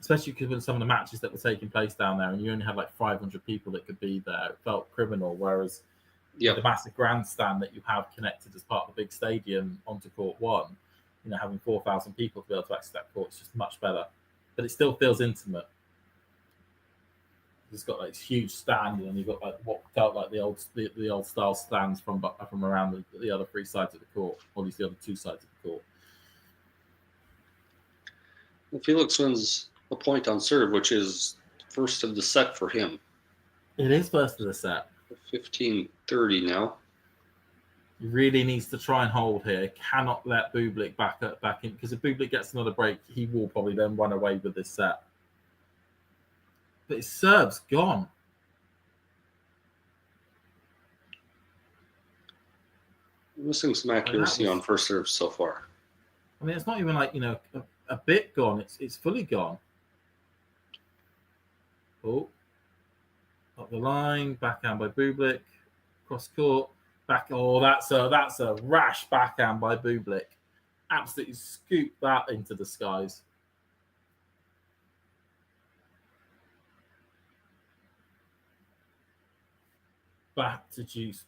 Speaker 13: Especially because with some of the matches that were taking place down there, and you only had like 500 people that could be there, it felt criminal. Whereas the massive grandstand that you have connected as part of the big stadium onto court one, having 4,000 people to be able to access that court is just much better. But it still feels intimate. It's got like this huge stand, and you've got like what felt like the old style stands from around the other three sides of the court, or at least the other two sides of the court.
Speaker 14: Well, Felix wins a point on serve, which is first of the set for him.
Speaker 13: It is first of the set.
Speaker 14: 15-30 now.
Speaker 13: He really needs to try and hold here. Cannot let Bublik back in, because if Bublik gets another break, he will probably then run away with this set. But his serve's gone.
Speaker 14: Missing some accuracy on first serve so far.
Speaker 13: I mean, it's not even like, a bit gone. It's fully gone. Oh. Up the line, backhand by Bublik. Cross court. Back. Oh, that's a rash backhand by Bublik. Absolutely scooped that into the skies. Back to juice.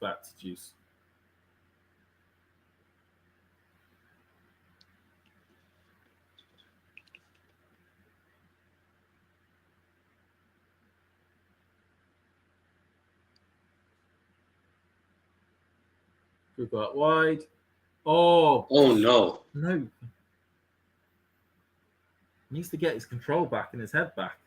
Speaker 13: Could go out wide. Oh
Speaker 14: no.
Speaker 13: No. He needs to get his control back and his head back.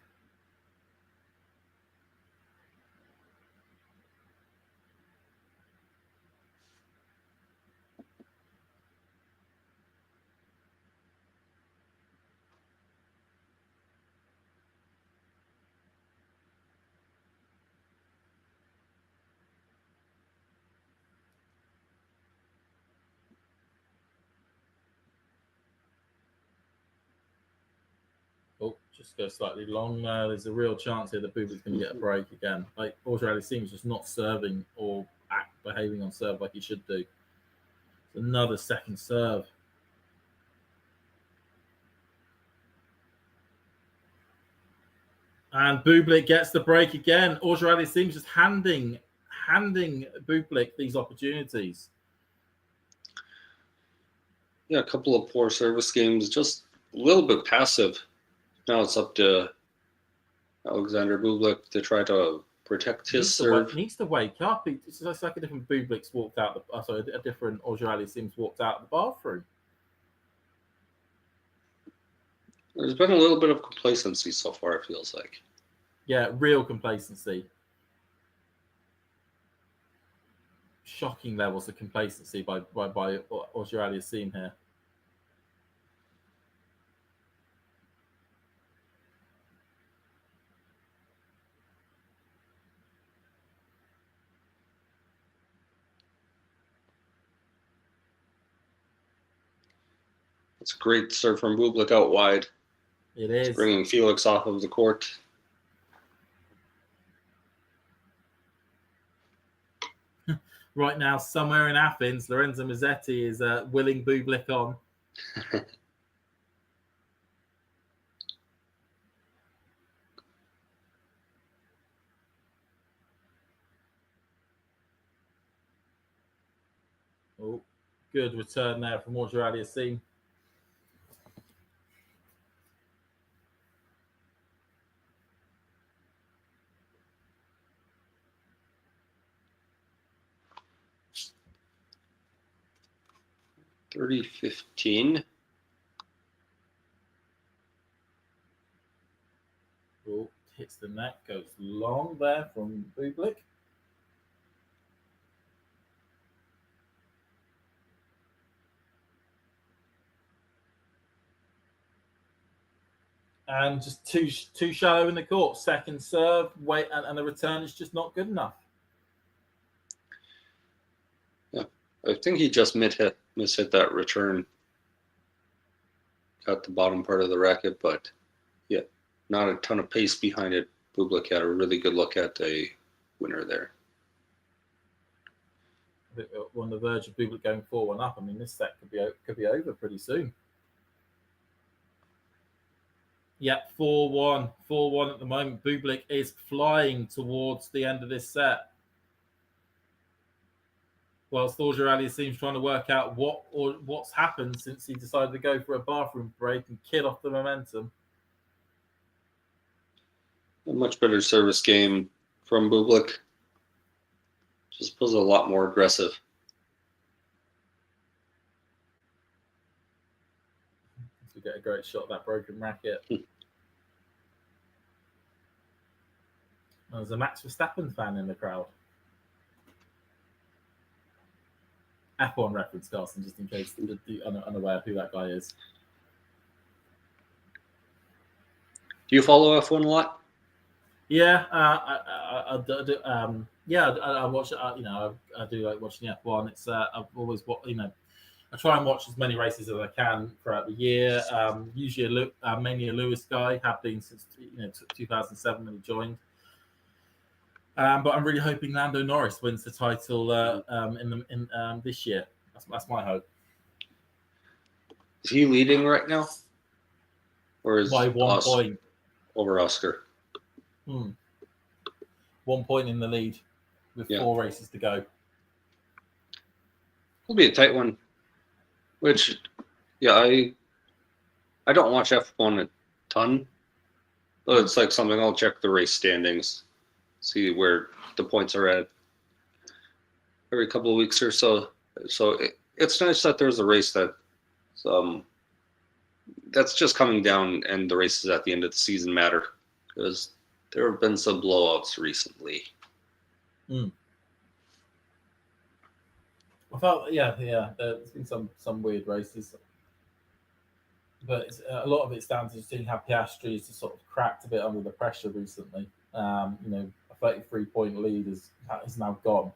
Speaker 13: Oh, just go slightly long there. There's a real chance here that Bublik's going to get a break again. Like, Auger-Aliassime just not serving or behaving on serve like he should do. It's another second serve. And Bublik gets the break again. Auger-Aliassime just handing Bublik these opportunities.
Speaker 14: Yeah, a couple of poor service games, just a little bit passive. Now it's up to Alexander Bublik to try to protect his serve.
Speaker 13: He needs to wake up. It's like a different Bublik's walked out. A different Auger-Aliassime's walked out of the bathroom.
Speaker 14: There's been a little bit of complacency so far, it feels like.
Speaker 13: Yeah, real complacency. Shocking levels of complacency by Auger-Aliassime here.
Speaker 14: It's a great serve from Bublik out wide.
Speaker 13: It is.
Speaker 14: It's bringing Felix off of the court.
Speaker 13: Right now, somewhere in Athens, Lorenzo Mazzetti is willing Bublik on. Oh, good return there from Auger-Aliassime.
Speaker 14: $30-15.
Speaker 13: Oh, hits the net, goes long there from Bublik. And just too shallow in the court. Second serve, wait, and the return is just not good enough.
Speaker 14: Yeah, I think he just mishit that return. got the bottom part of the racket, but yeah, not a ton of pace behind it. Bublik had a really good look at a winner there.
Speaker 13: I think we're on the verge of Bublik going 4-1 up. I mean, this set could be over pretty soon. Yeah, 4-1. 4-1 at the moment. Bublik is flying towards the end of this set. Whilst Auger-Aliassime trying to work out what's happened since he decided to go for a bathroom break and kill off the momentum.
Speaker 14: A much better service game from Bublik. Just was a lot more aggressive.
Speaker 13: We get a great shot of that broken racket. There's a Max Verstappen fan in the crowd. F1 reference, Carson, just in case you're unaware who that guy is.
Speaker 14: Do you follow F1 a lot?
Speaker 13: Yeah, I watch. I do like watching F1. It's I've always I try and watch as many races as I can throughout the year. Usually, mainly a Lewis guy. Have been since 2007 when he joined. But I'm really hoping Lando Norris wins the title in this year. That's my hope.
Speaker 14: Is he leading right now, or is
Speaker 13: by 1 point
Speaker 14: over Oscar?
Speaker 13: 1 point in the lead with 4 races to go.
Speaker 14: It'll be a tight one. Which, I don't watch F1 a ton, but it's like something I'll check the race standings, see where the points are at every couple of weeks or so. So it's nice that there's a race that's just coming down, and the races at the end of the season matter, because there have been some blowouts recently.
Speaker 13: I felt, there's been some weird races, but a lot of it's down to seeing how Piastri has sort of cracked a bit under the pressure recently. A 33-point lead is now gone.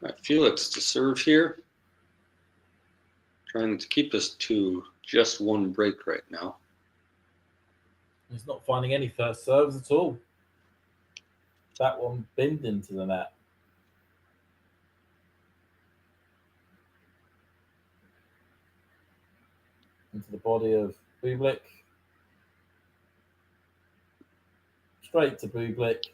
Speaker 14: Right, Felix to serve here, trying to keep us to just 1 break right now.
Speaker 13: He's not finding any first serves at all. That one binned into the net. Into the body of Bublik. Straight to Bublik.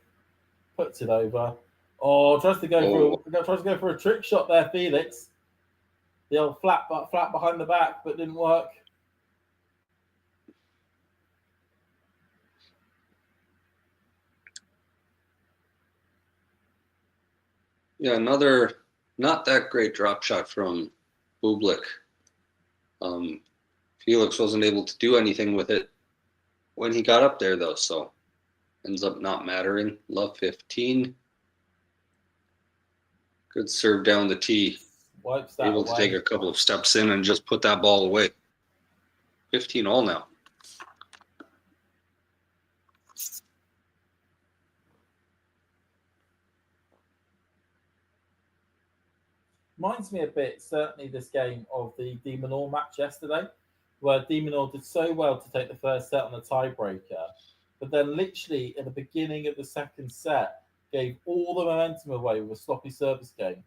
Speaker 13: Puts it over. Oh, tries to go for a trick shot there, Felix. The old flat behind the back, but didn't work.
Speaker 14: Yeah, another not that great drop shot from Bublik. Felix wasn't able to do anything with it when he got up there, though, so ends up not mattering. Love 15. Good serve down the tee.
Speaker 13: Wipes that
Speaker 14: Able to take a couple of steps in and just put that ball away. 15 all now.
Speaker 13: Reminds me a bit, certainly, this game of the De Minaur match yesterday, where De Minaur did so well to take the first set on the tiebreaker, but then literally at the beginning of the second set, gave all the momentum away with a sloppy service game.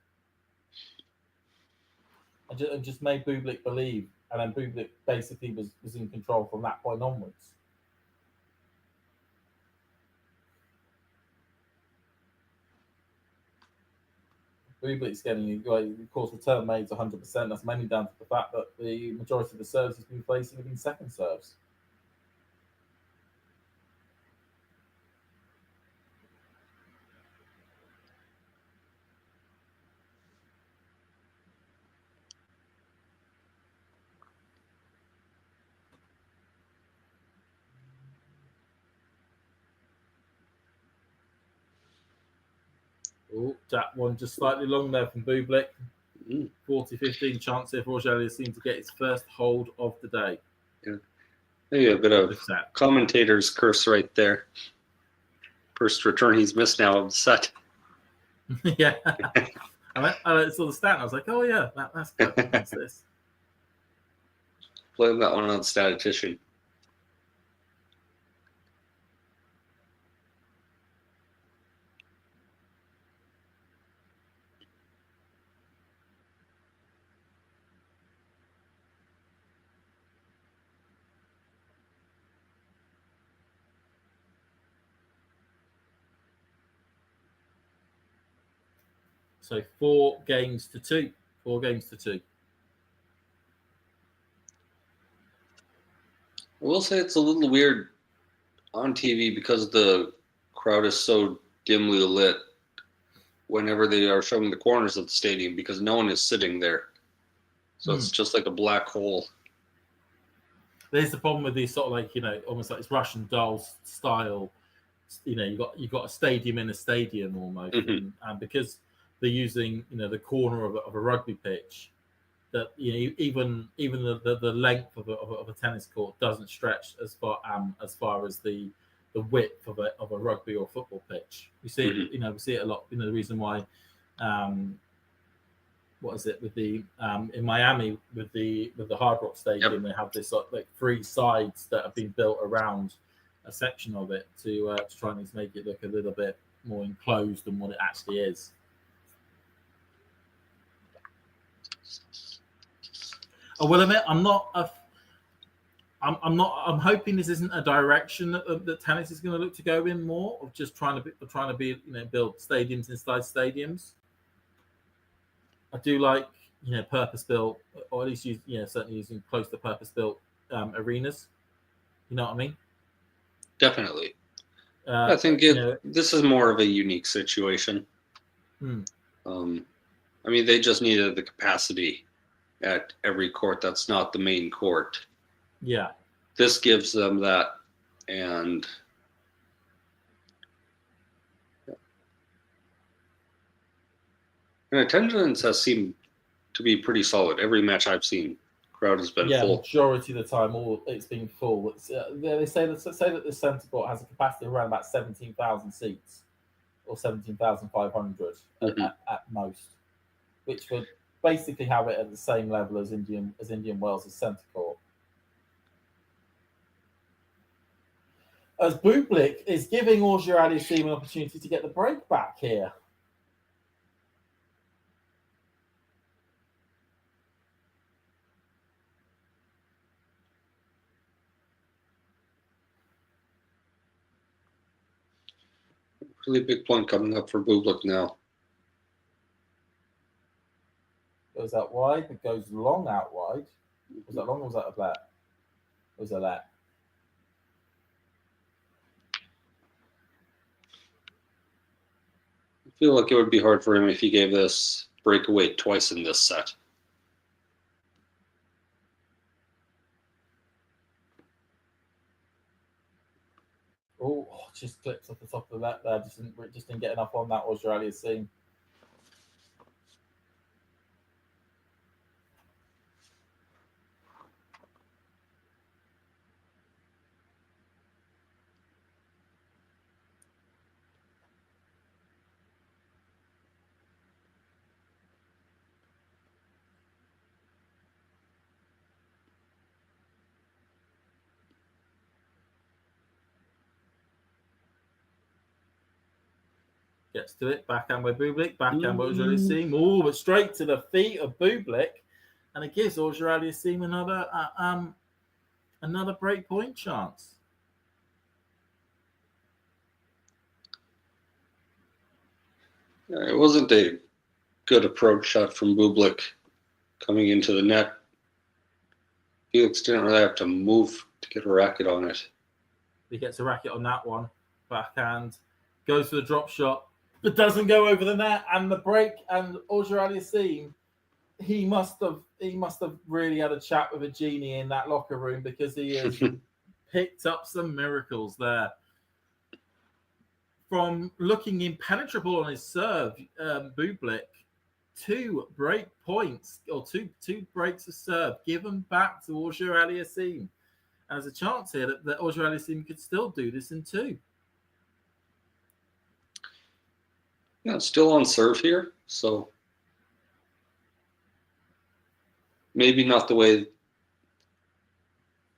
Speaker 13: And just made Bublik believe, and then Bublik basically was in control from that point onwards. Bublik's getting, of course, return made to 100%. That's mainly down to the fact that the majority of the serves he's been placing have been second serves. Oh, that one just slightly long there from Bublik. 40-15 chance here for Auger-Aliassime to get his first hold of the day.
Speaker 14: Yeah, maybe a bit of commentator's curse right there. First return he's missed now of the set.
Speaker 13: Yeah. I saw the stat and I was like, oh yeah, that's good. What's this?
Speaker 14: Blame that one on the statistician.
Speaker 13: So 4-2. 4-2.
Speaker 14: I will say it's a little weird on TV because the crowd is so dimly lit whenever they are showing the corners of the stadium because no one is sitting there. So it's just like a black hole.
Speaker 13: There's the problem with these sort of like, almost like it's Russian doll style. You've got a stadium in a stadium almost. And because they're using, the corner of a rugby pitch, that even the length of a tennis court doesn't stretch as far as the width of a rugby or football pitch. We see it, we see it a lot. The reason why, what is it with the in Miami with the Hard Rock Stadium, they have this like 3 sides that have been built around a section of it to try and make it look a little bit more enclosed than what it actually is. I will admit, I'm hoping this isn't a direction that tennis is going to look to go in more, of just trying to be build stadiums inside stadiums. I do like purpose built, or at least certainly using close to purpose built arenas. You know what I mean?
Speaker 14: Definitely. I think this is more of a unique situation. I mean, they just needed the capacity at every court that's not the main court.
Speaker 13: Yeah.
Speaker 14: This gives them that, and attendance has seemed to be pretty solid. Every match I've seen, crowd has been full.
Speaker 13: Majority of the time, it's been full. It's, they say that the centre court has a capacity of around about 17,000 seats, or 17,500 at most, which would basically have it at the same level as Indian Wells' centre court. As Bublik is giving Auger-Aliassime an opportunity to get the break back here.
Speaker 14: Really big point coming up for Bublik now.
Speaker 13: Goes out wide. It goes long out wide. Was that long or was that a bat? It was a lap.
Speaker 14: I feel like it would be hard for him if he gave this breakaway twice in this set.
Speaker 13: Oh, just clipped off the top of that there. Just didn't get enough on that Auger-Aliassime. Gets to it, backhand by Bublik, backhand by Auger-Aliassime. Oh, but straight to the feet of Bublik, and it gives Auger-Aliassime another break point chance.
Speaker 14: It wasn't a good approach shot from Bublik coming into the net. Felix didn't really have to move to get a racket on it.
Speaker 13: He gets a racket on that one, backhand, goes for the drop shot. But doesn't go over the net, and the break, and Auger-Aliassime, he must have really had a chat with a genie in that locker room, because he has picked up some miracles there. From looking impenetrable on his serve, Bublik, 2 break points, or two breaks of serve given back to Auger-Aliassime. And there's a chance here that Auger-Aliassime could still do this in 2.
Speaker 14: Yeah, it's still on serve here, so maybe not the way.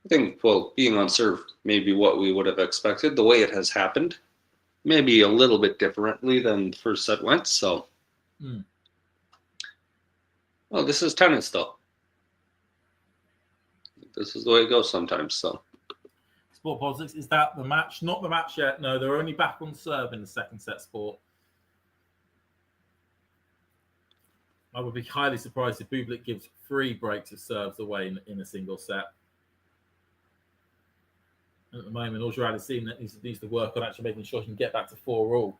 Speaker 14: I think, well, being on serve, maybe what we would have expected. The way it has happened, maybe a little bit differently than the first set went. So, well, this is tennis, though. This is the way it goes sometimes. So,
Speaker 13: Sport politics, is that the match? Not the match yet. No, they're only back on serve in the second set. Sport. I would be highly surprised if Bublik gives 3 breaks of serves away in a single set. At the moment, Auger-Aliassime needs to work on actually making sure he can get back to 4-all.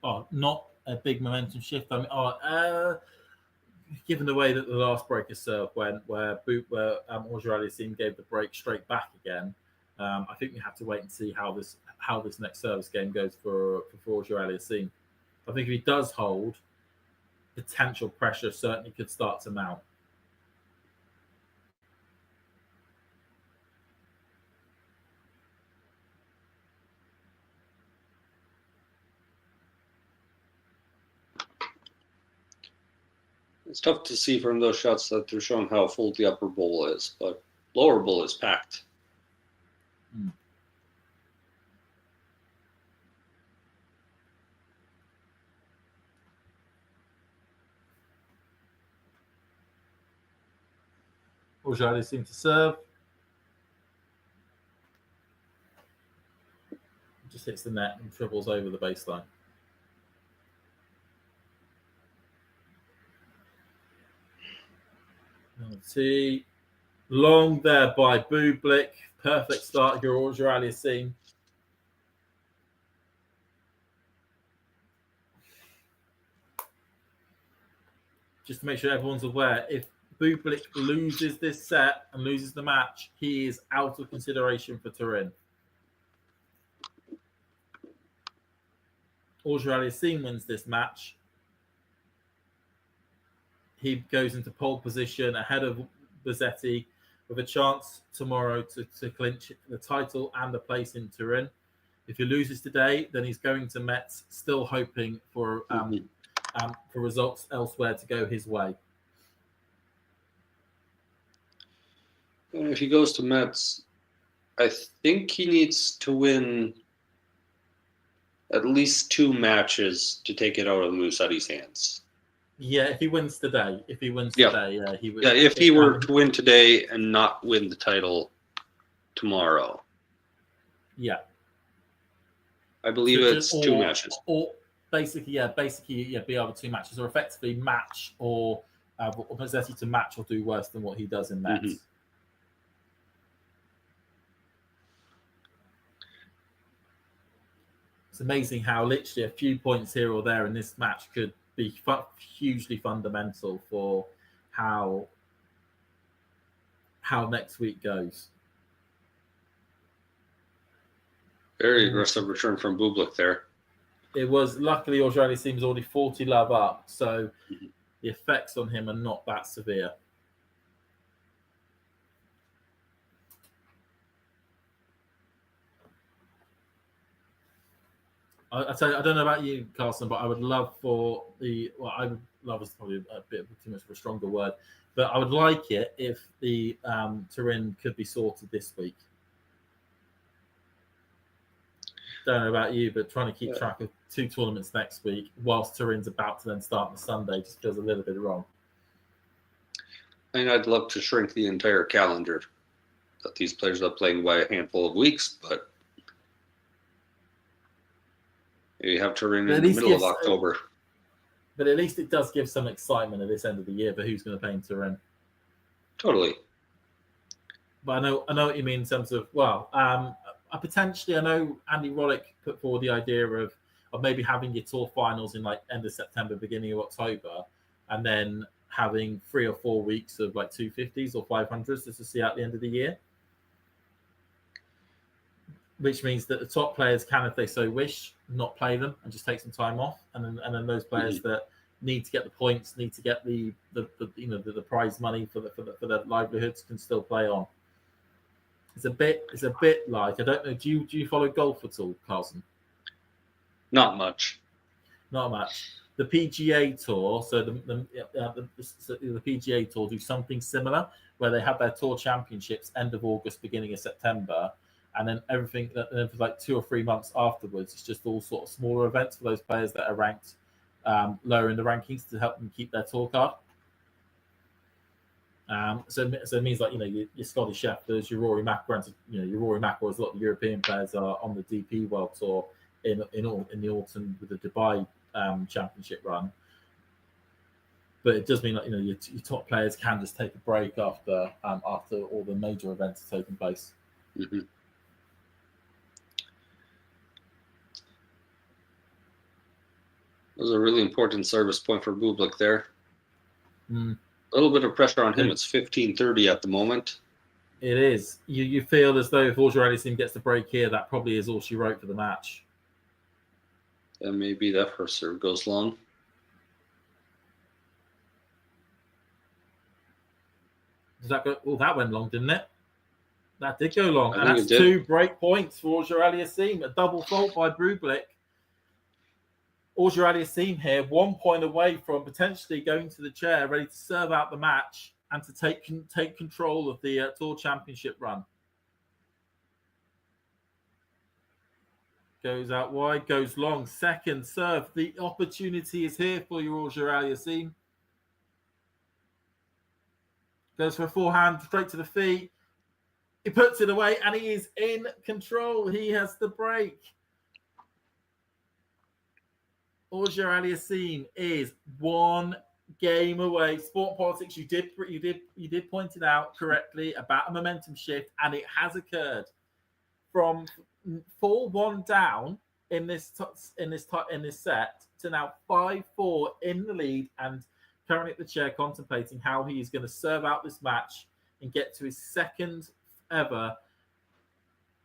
Speaker 13: Oh, not a big momentum shift. I mean, given the way that the last break of serve went, where Auger-Aliassime gave the break straight back again, I think we have to wait and see how this next service game goes for Auger-Aliassime. I think if he does hold, potential pressure certainly could start to mount.
Speaker 14: it's tough to see from those shots that they're showing how full the upper bowl is, but lower bowl is packed.
Speaker 13: Auger-Aliassime to serve. Just hits the net and dribbles over the baseline. See, long there by Bublik. Perfect start here, Auger-Aliassime. Just to make sure everyone's aware, if Bublik loses this set and loses the match, he is out of consideration for Turin. Auger-Aliassime wins this match. He goes into pole position ahead of Bozzetti with a chance tomorrow to clinch the title and a place in Turin. If he loses today, then he's going to Metz, still hoping for results elsewhere to go his way.
Speaker 14: And if he goes to Metz, I think he needs to win at least 2 matches to take it out of Musetti's hands.
Speaker 13: Yeah, if he wins today. If he wins today, yeah, he would.
Speaker 14: Yeah, if he were to win today and not win the title tomorrow.
Speaker 13: Yeah.
Speaker 14: I believe it's 2 matches.
Speaker 13: Or basically, be able 2 matches, or effectively match or Bozzetti to match or do worse than what he does in Metz. It's amazing how literally a few points here or there in this match could be hugely fundamental for how next week goes.
Speaker 14: Very aggressive return from Bublik there.
Speaker 13: It was luckily Auger-Aliassime was already 40 love up, so the effects on him are not that severe. I tell you, I don't know about you, Carson, but I would love for I would love is probably a bit too much of a stronger word, but I would like it if the Turin could be sorted this week. Don't know about you, but trying to keep track of 2 tournaments next week whilst Turin's about to then start on Sunday just feels a little bit wrong.
Speaker 14: And I'd love to shrink the entire calendar that these players are playing by a handful of weeks, but you have Turin in the middle of October.
Speaker 13: But at least it does give some excitement at this end of the year for who's going to play in Turin.
Speaker 14: Totally.
Speaker 13: But I know what you mean in terms of, potentially, I know Andy Roddick put forward the idea of maybe having your tour finals in like end of September, beginning of October, and then having 3 or 4 weeks of like 250s or 500s just to see out the end of the year. Which means that the top players can, if they so wish, not play them and just take some time off, and then those players that need to get the points, need to get the prize money for their livelihoods can still play on. It's a bit like, I don't know. Do you follow golf at all, Carson?
Speaker 14: Not much.
Speaker 13: Not much. the PGA Tour, so the PGA Tour do something similar, where they have their tour championships end of August, beginning of September, and then everything for like 2 or 3 months afterwards, it's just all sort of smaller events for those players that are ranked lower in the rankings to help them keep their tour card. So it means like your Scottish Shepherds, your Rory McIlroy, your Rory McIlroy, a lot of the European players are on the DP World Tour in the autumn with the Dubai Championship run. But it does mean that your top players can just take a break after all the major events have taken place.
Speaker 14: Mm-hmm. That was a really important service point for Bublik there. A little bit of pressure on him. It's 15-30 at the moment.
Speaker 13: It is. You feel as though if Auger-Aliassime gets the break here, that probably is all she wrote for the match.
Speaker 14: And maybe that first serve goes long.
Speaker 13: Does that go? Well, that went long, didn't it? That did go long. And that's 2 break points for Auger-Aliassime. A double fault by Bublik. Auger-Aliassime here, 1 point away from potentially going to the chair, ready to serve out the match and to take control of the Tour Championship run. Goes out wide, goes long. Second serve. The opportunity is here for you, Auger-Aliassime. Goes for a forehand, straight to the feet. He puts it away, and he is in control. He has the break. Auger-Aliassime is 1 game away. Sport Politics, you did point it out correctly about a momentum shift, and it has occurred from 4-1 down in this set to now 5-4 in the lead, and currently at the chair contemplating how he is going to serve out this match and get to his second ever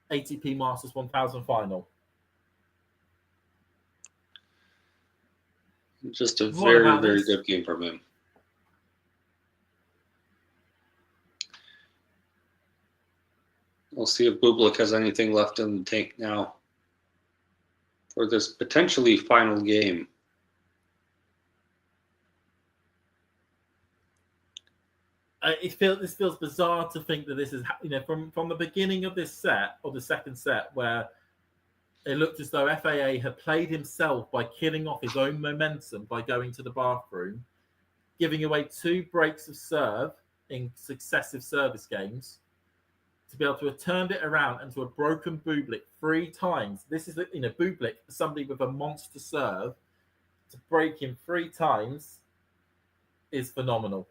Speaker 13: ATP Masters 1000 final.
Speaker 14: Just a very, very good game from him. We'll see if Bublik has anything left in the tank now for this potentially final game.
Speaker 13: This feels bizarre to think that this is, from the beginning of this set, or the second set, where it looked as though FAA had played himself by killing off his own momentum by going to the bathroom, giving away 2 breaks of serve in successive service games, to be able to have turned it around and to have broken Bublik 3 times. This is, Bublik, somebody with a monster serve, to break him 3 times is phenomenal.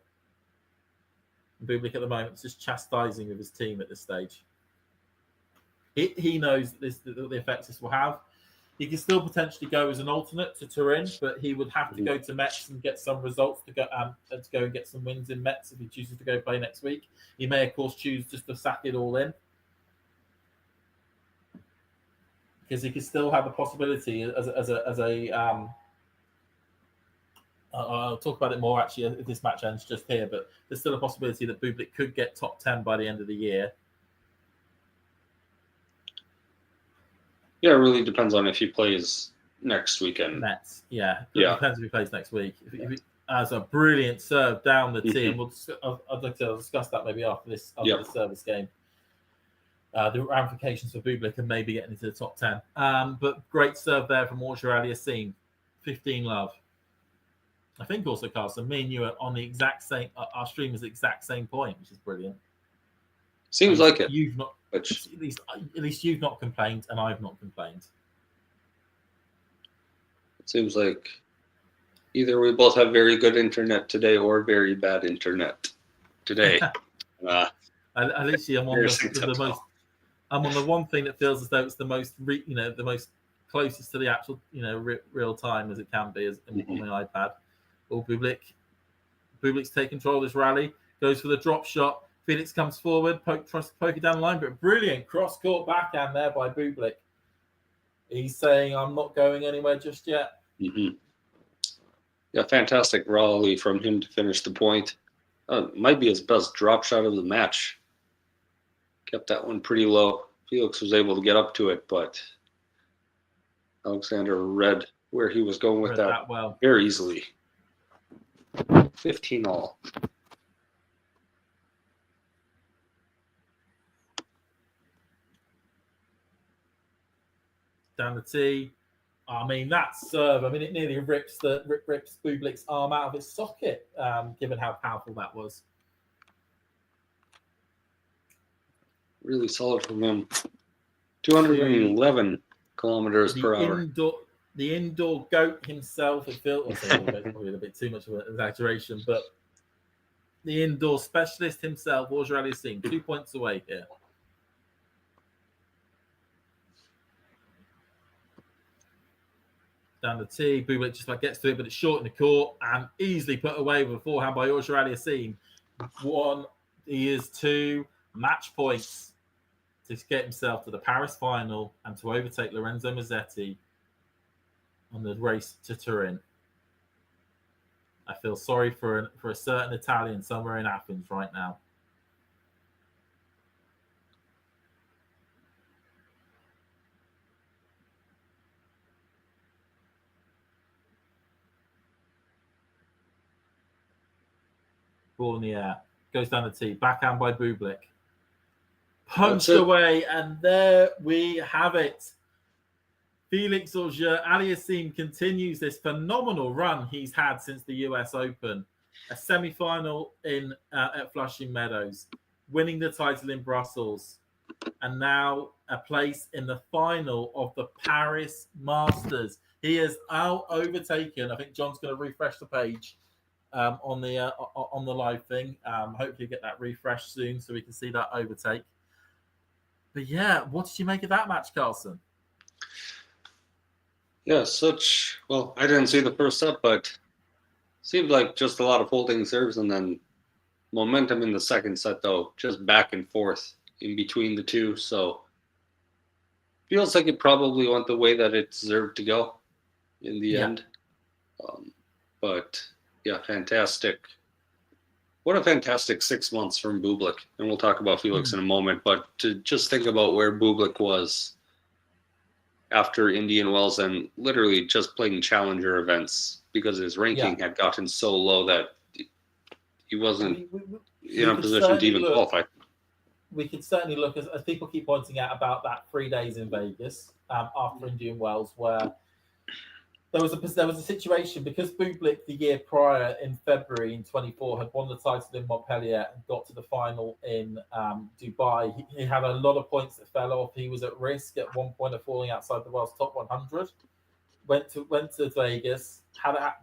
Speaker 13: And Bublik at the moment is just chastising with his team at this stage. He knows the effects this will have. He can still potentially go as an alternate to Turin, but he would have to go to Metz and get some results to go and get some wins in Metz if he chooses to go play next week. He may, of course, choose just to sack it all in, because he could still have the possibility as a I'll talk about it more actually if this match ends just here, but there's still a possibility that Bublik could get top 10 by the end of the year.
Speaker 14: Yeah, it really depends on if he plays next weekend.
Speaker 13: Metz, yeah. It depends if he plays next week. If he has a brilliant serve down the tee, and I'd like to discuss that maybe after this service game. The ramifications for Bublik and maybe getting into the top 10. But great serve there from Auger-Aliassime. 15 love. I think also, Carson, me and you are on the exact same, our stream is the exact same point, which is brilliant.
Speaker 14: Seems like it.
Speaker 13: You've not, at least you've not complained, and I've not complained.
Speaker 14: It seems like either we both have very good internet today or very bad internet today.
Speaker 13: At least I'm on the most. I'm on the one thing that feels as though it's the most, the most closest to the actual, real time as it can be, as on my iPad. Bublik's take control of this rally. Goes for the drop shot. Felix comes forward, tries to poke it down the line, but brilliant cross-court backhand there by Bublik. He's saying, I'm not going anywhere just yet.
Speaker 14: Yeah, fantastic rally from him to finish the point. Might be his best drop shot of the match. Kept that one pretty low. Felix was able to get up to it, but Alexander read where he was going with
Speaker 13: Read
Speaker 14: that
Speaker 13: well.
Speaker 14: very easily. 15 all.
Speaker 13: Down the tee. I mean, that serve, I mean, it nearly rips Bublik's arm out of its socket, given how powerful that was.
Speaker 14: Really solid from him. 211 kilometers per hour.
Speaker 13: The indoor goat himself, it feels probably a bit too much of an exaggeration, but the indoor specialist himself, Auger-Aliassime, 2 points away here. Down the tee, Bublik just about gets to it, but it's short in the court and easily put away with a forehand by Auger-Aliassime. He is 2 match points to get himself to the Paris final and to overtake Lorenzo Musetti on the race to Turin. I feel sorry for a certain Italian somewhere in Athens right now. Ball in the air. Goes down the tee. Backhand by Bublik. Punched away, and there we have it. Felix Auger-Aliassime continues this phenomenal run he's had since the US Open. A semi-final at Flushing Meadows, winning the title in Brussels, and now a place in the final of the Paris Masters. He has out overtaken. I think John's going to refresh the page on the live thing. Hopefully get that refresh soon so we can see that overtake. But yeah, what did you make of that match, Carlson?
Speaker 14: Yeah, I didn't see the first set, but seemed like just a lot of holding serves and then momentum in the second set, though, just back and forth in between the two. So feels like it probably went the way that it deserved to go in the end. But yeah, fantastic. What a fantastic 6 months from Bublik. And we'll talk about Felix in a moment. But to just think about where Bublik was after Indian Wells and literally just playing challenger events because his ranking had gotten so low that he wasn't in a position to even qualify.
Speaker 13: We could certainly look, as people keep pointing out, about that 3 days in Vegas after Indian Wells, where there was a situation because Bublik the year prior in February in 24 had won the title in Montpellier and got to the final in Dubai. He had a lot of points that fell off. He was at risk at one point of falling outside the world's top 100. Went to Vegas,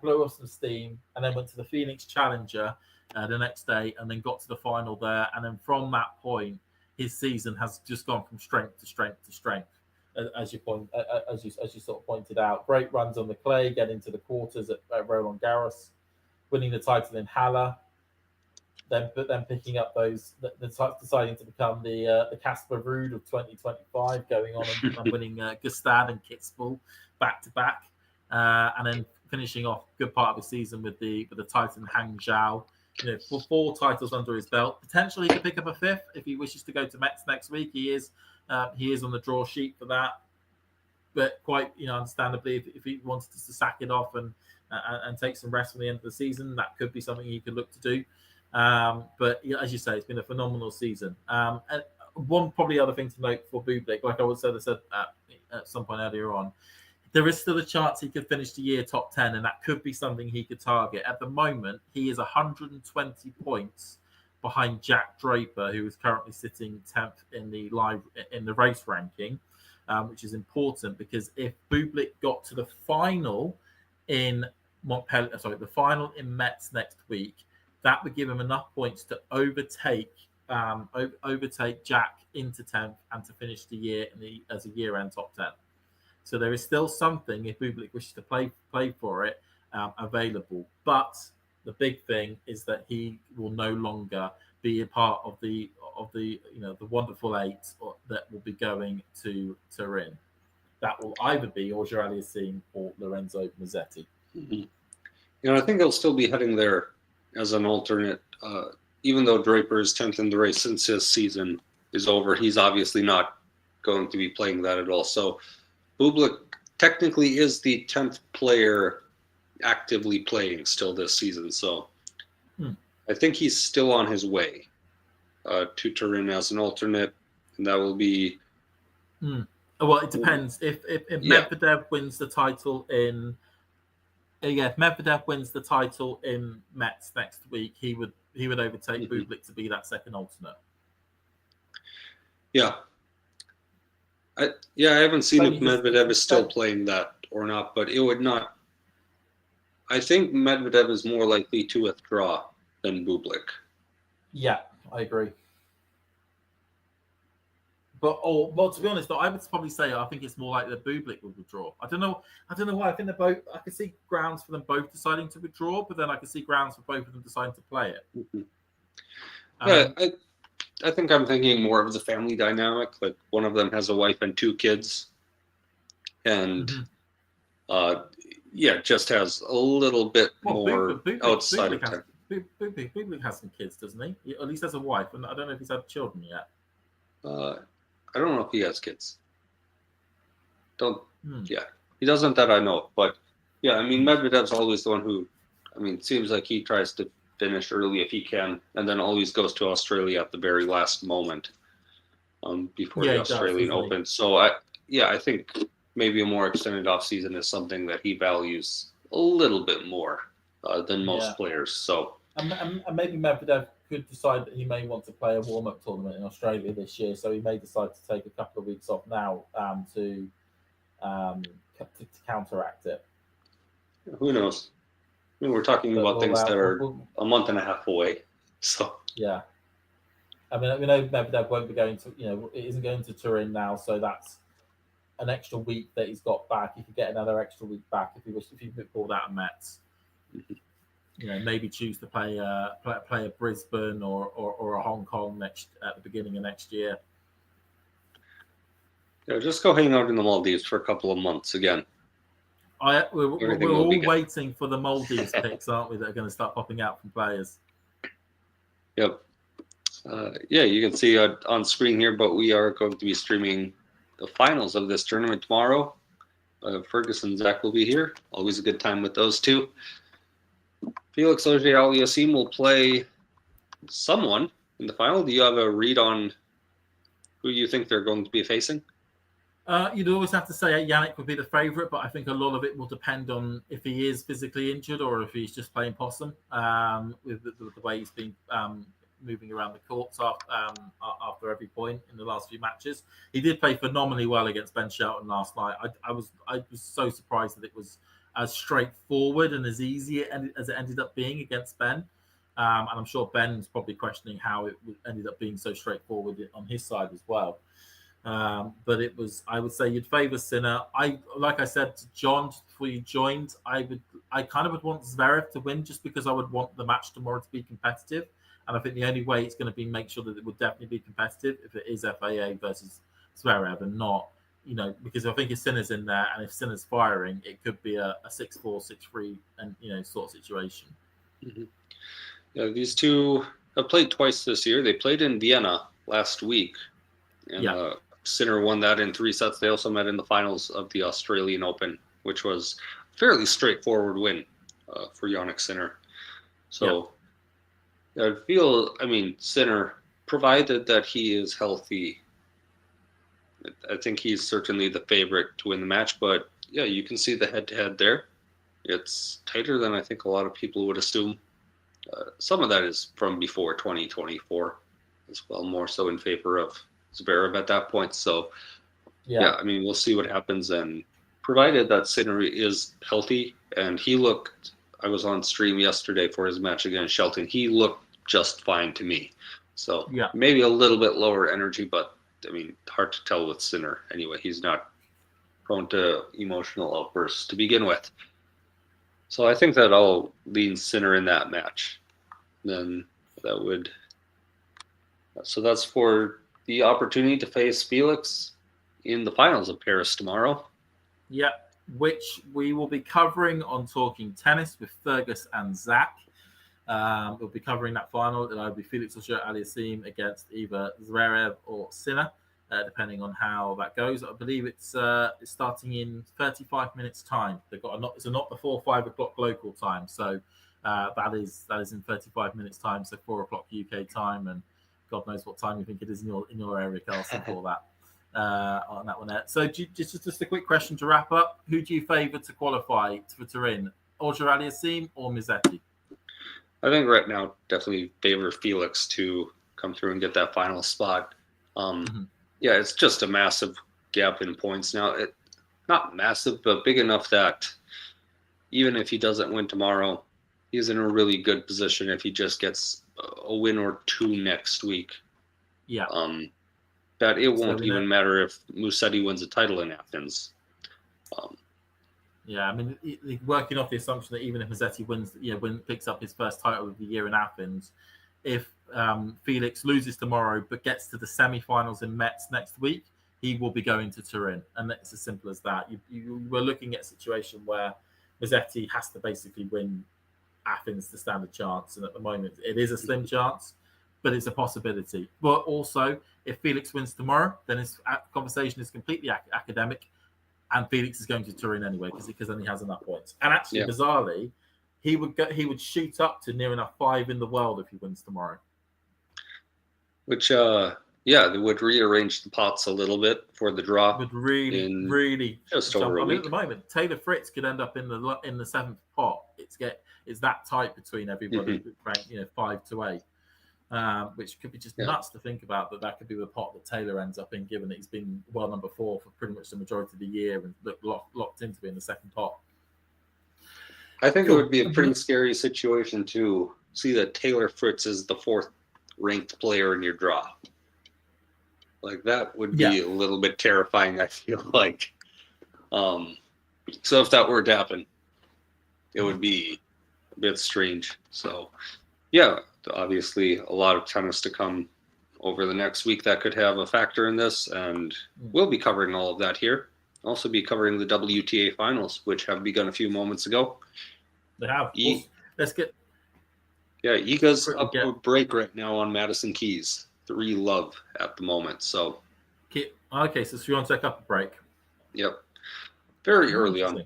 Speaker 13: blew off some steam, and then went to the Phoenix Challenger the next day, and then got to the final there. And then from that point, his season has just gone from strength to strength to strength. As you sort of pointed out, great runs on the clay, getting to the quarters at Roland Garros, winning the title in Halle, then picking up deciding to become the Casper Ruud of 2025, going on and winning Gstaad and Kitzbühel back to back, and then finishing off a good part of the season with the title in Hangzhou. You know, 4 titles under his belt. Potentially, he could pick up a 5th if he wishes to go to Metz next week. He is on the draw sheet for that, but quite understandably, if he wants to sack it off and take some rest from the end of the season, that could be something he could look to do. But as you say, it's been a phenomenal season. And one probably other thing to note for Bublik, like I said at some point earlier on, there is still a chance he could finish the year top 10, and that could be something he could target. At the moment, he is 120 points behind Jack Draper, who is currently sitting 10th in the race ranking, which is important because if Bublik got to the final in the final in Metz next week, that would give him enough points to overtake Jack into 10th and to finish the year as a year-end top 10. So there is still something, if Bublik wishes to play for it, available. But the big thing is that he will no longer be a part of the wonderful 8 that will be going to Turin. That will either be Auger-Aliassime or Lorenzo Musetti.
Speaker 14: Mm-hmm. I think he'll still be heading there as an alternate. Even though Draper is 10th in the race since his season is over, he's obviously not going to be playing that at all. So Bublik technically is the 10th player actively playing still this season. So I think he's still on his way to Turin as an alternate, and that will be.
Speaker 13: Well, it depends. If Medvedev wins the title in, if Medvedev wins the title in Metz next week, he would overtake Bublik to be that second alternate.
Speaker 14: Yeah. I haven't seen if Medvedev is still playing that or not, but it would not. I think Medvedev is more likely to withdraw than Bublik.
Speaker 13: Yeah, I agree. But to be honest, though, I would probably say I think it's more likely that Bublik would withdraw. I don't know why. I think they're both. I can see grounds for them both deciding to withdraw, but then I can see grounds for both of them deciding to play it.
Speaker 14: I think I'm thinking more of the family dynamic. Like one of them has a wife and 2 kids, and just has a little bit more outside of time.
Speaker 13: Bublik has some kids, doesn't he? At least has a wife, and I don't know if he's had children yet.
Speaker 14: I don't know if he has kids. He doesn't that I know of. But yeah, I mean, Medvedev's always the one who, I mean, it seems like he tries to finish early if he can, and then always goes to Australia at the very last moment before the Australian Open. So I think maybe a more extended off season is something that he values a little bit more than most players. So
Speaker 13: and maybe Medvedev could decide that he may want to play a warm-up tournament in Australia this year, so he may decide to take a couple of weeks off now to counteract it.
Speaker 14: Who knows? I mean, we're talking about things that are a month and a half away. So
Speaker 13: yeah, I mean, we know Medvedev won't be going to, it isn't going to Turin now, so that's an extra week that he's got back. He could get another extra week back if he pulled out of Metz. Maybe choose to play a Brisbane or a Hong Kong at the beginning of next year.
Speaker 14: Yeah, just go hang out in the Maldives for a couple of months again.
Speaker 13: We're all waiting for the Maldives picks, aren't we? That are going to start popping out from players.
Speaker 14: Yep. You can see on screen here, but we are going to be streaming the finals of this tournament tomorrow. Fergus and Zach will be here. Always a good time with those two. Felix Auger-Aliassime will play someone in the final. Do you have a read on who you think they're going to be facing?
Speaker 13: You'd always have to say Yannick would be the favourite, but I think a lot of it will depend on if he is physically injured or if he's just playing possum with the way he's been moving around the courts after every point in the last few matches. He did play phenomenally well against Ben Shelton last night. I was so surprised that it was as straightforward and as easy as it ended up being against Ben. And I'm sure Ben's probably questioning how it ended up being so straightforward on his side as well. But it was, I would say you'd favour Sinner. Like I said to John before you joined, I kind of would want Zverev to win just because I would want the match tomorrow to be competitive. And I think the only way it's going to be make sure that it would definitely be competitive if it is FAA versus Zverev and not, because I think if Sinner's in there and if Sinner's firing, it could be a 6-4, 6-3 and, sort of situation.
Speaker 14: Mm-hmm. Yeah, these two have played twice this year. They played in Vienna last week. And Sinner won that in 3 sets. They also met in the finals of the Australian Open, which was a fairly straightforward win for Jannik Sinner. So I feel, Sinner, provided that he is healthy, I think he's certainly the favorite to win the match. But yeah, you can see the head-to-head there. It's tighter than I think a lot of people would assume. Some of that is from before 2024 as well, more so in favor of Zverev at that point. So we'll see what happens. And provided that Sinner is healthy, and he looked, I was on stream yesterday for his match against Shelton, he looked just fine to me. So maybe a little bit lower energy, but hard to tell with Sinner anyway. He's not prone to emotional outbursts to begin with. So I think that I'll lean Sinner in that match. Then that would, so that's for the opportunity to face Felix in the finals of Paris tomorrow.
Speaker 13: Yeah, which we will be covering on Talking Tennis with Fergus and Zach. We'll be covering that final. It'll either be Felix Auger-Aliassime against either Zverev or Sinner. depending on how that goes. I believe it's starting in 35 minutes time. They've got it's a not before 5 o'clock local time, so that is in 35 minutes time, so 4 o'clock UK time, and God knows what time you think it is in your area, Carlson, for that on that one there. So just a quick question to wrap up: who do you favour to qualify for Turin, Auger-Aliassime or Musetti?
Speaker 14: I think right now definitely favor Felix to come through and get that final spot. Yeah, it's just a massive gap in points now. Not massive, but big enough that even if he doesn't win tomorrow, he's in a really good position if he just gets a win or 2 next week.
Speaker 13: Yeah.
Speaker 14: That it won't even matter if Musetti wins a title in Athens.
Speaker 13: Yeah, I mean, working off the assumption that even if Musetti wins, picks up his first title of the year in Athens, if Felix loses tomorrow but gets to the semi-finals in Metz next week, he will be going to Turin, and it's as simple as that. You were looking at a situation where Musetti has to basically win Athens to stand a chance, and at the moment it is a slim chance, but it's a possibility. But also, if Felix wins tomorrow, then his conversation is completely academic, and Felix is going to Turin anyway because then he has enough points. And actually, bizarrely, he would shoot up to near enough 5 in the world if he wins tomorrow. Which,
Speaker 14: they would rearrange the pots a little bit for the draw.
Speaker 13: Would really
Speaker 14: just over a week.
Speaker 13: At the moment, Taylor Fritz could end up in the 7th pot. It's that tight between everybody, ranked 5 to 8, which could be just nuts to think about. That could be the pot that Taylor ends up in, given that he's been number 4 for pretty much the majority of the year and locked into being the 2nd pot.
Speaker 14: I think it would be a pretty scary situation to see that Taylor Fritz is the 4th ranked player in your draw. Like, that would be a little bit terrifying, I feel like. So if that were to happen, it would be a bit strange. So, obviously a lot of tennis to come over the next week that could have a factor in this, and we'll be covering all of that here. Also be covering the WTA finals, which have begun a few moments ago.
Speaker 13: They have. Let's get...
Speaker 14: Yeah, Iga's up to a break right now on Madison Keys. 3-love at the moment, so...
Speaker 13: Okay, so you want to take up a break?
Speaker 14: Yep. Very early on,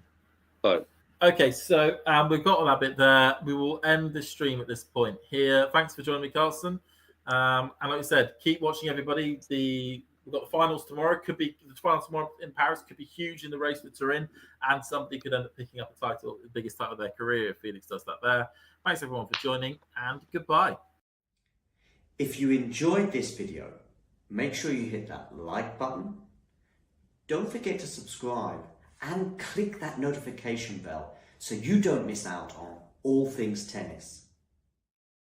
Speaker 14: but...
Speaker 13: Okay, so we've got all that bit there. We will end the stream at this point here. Thanks for joining me, Carlson. And like I said, keep watching, everybody. We've got the finals tomorrow. The finals tomorrow in Paris could be huge in the race for Turin, and somebody could end up picking up a title, the biggest title of their career, if Felix does that there. Thanks, everyone, for joining, and goodbye.
Speaker 15: If you enjoyed this video, make sure you hit that like button. Don't forget to subscribe and click that notification bell so you don't miss out on all things tennis.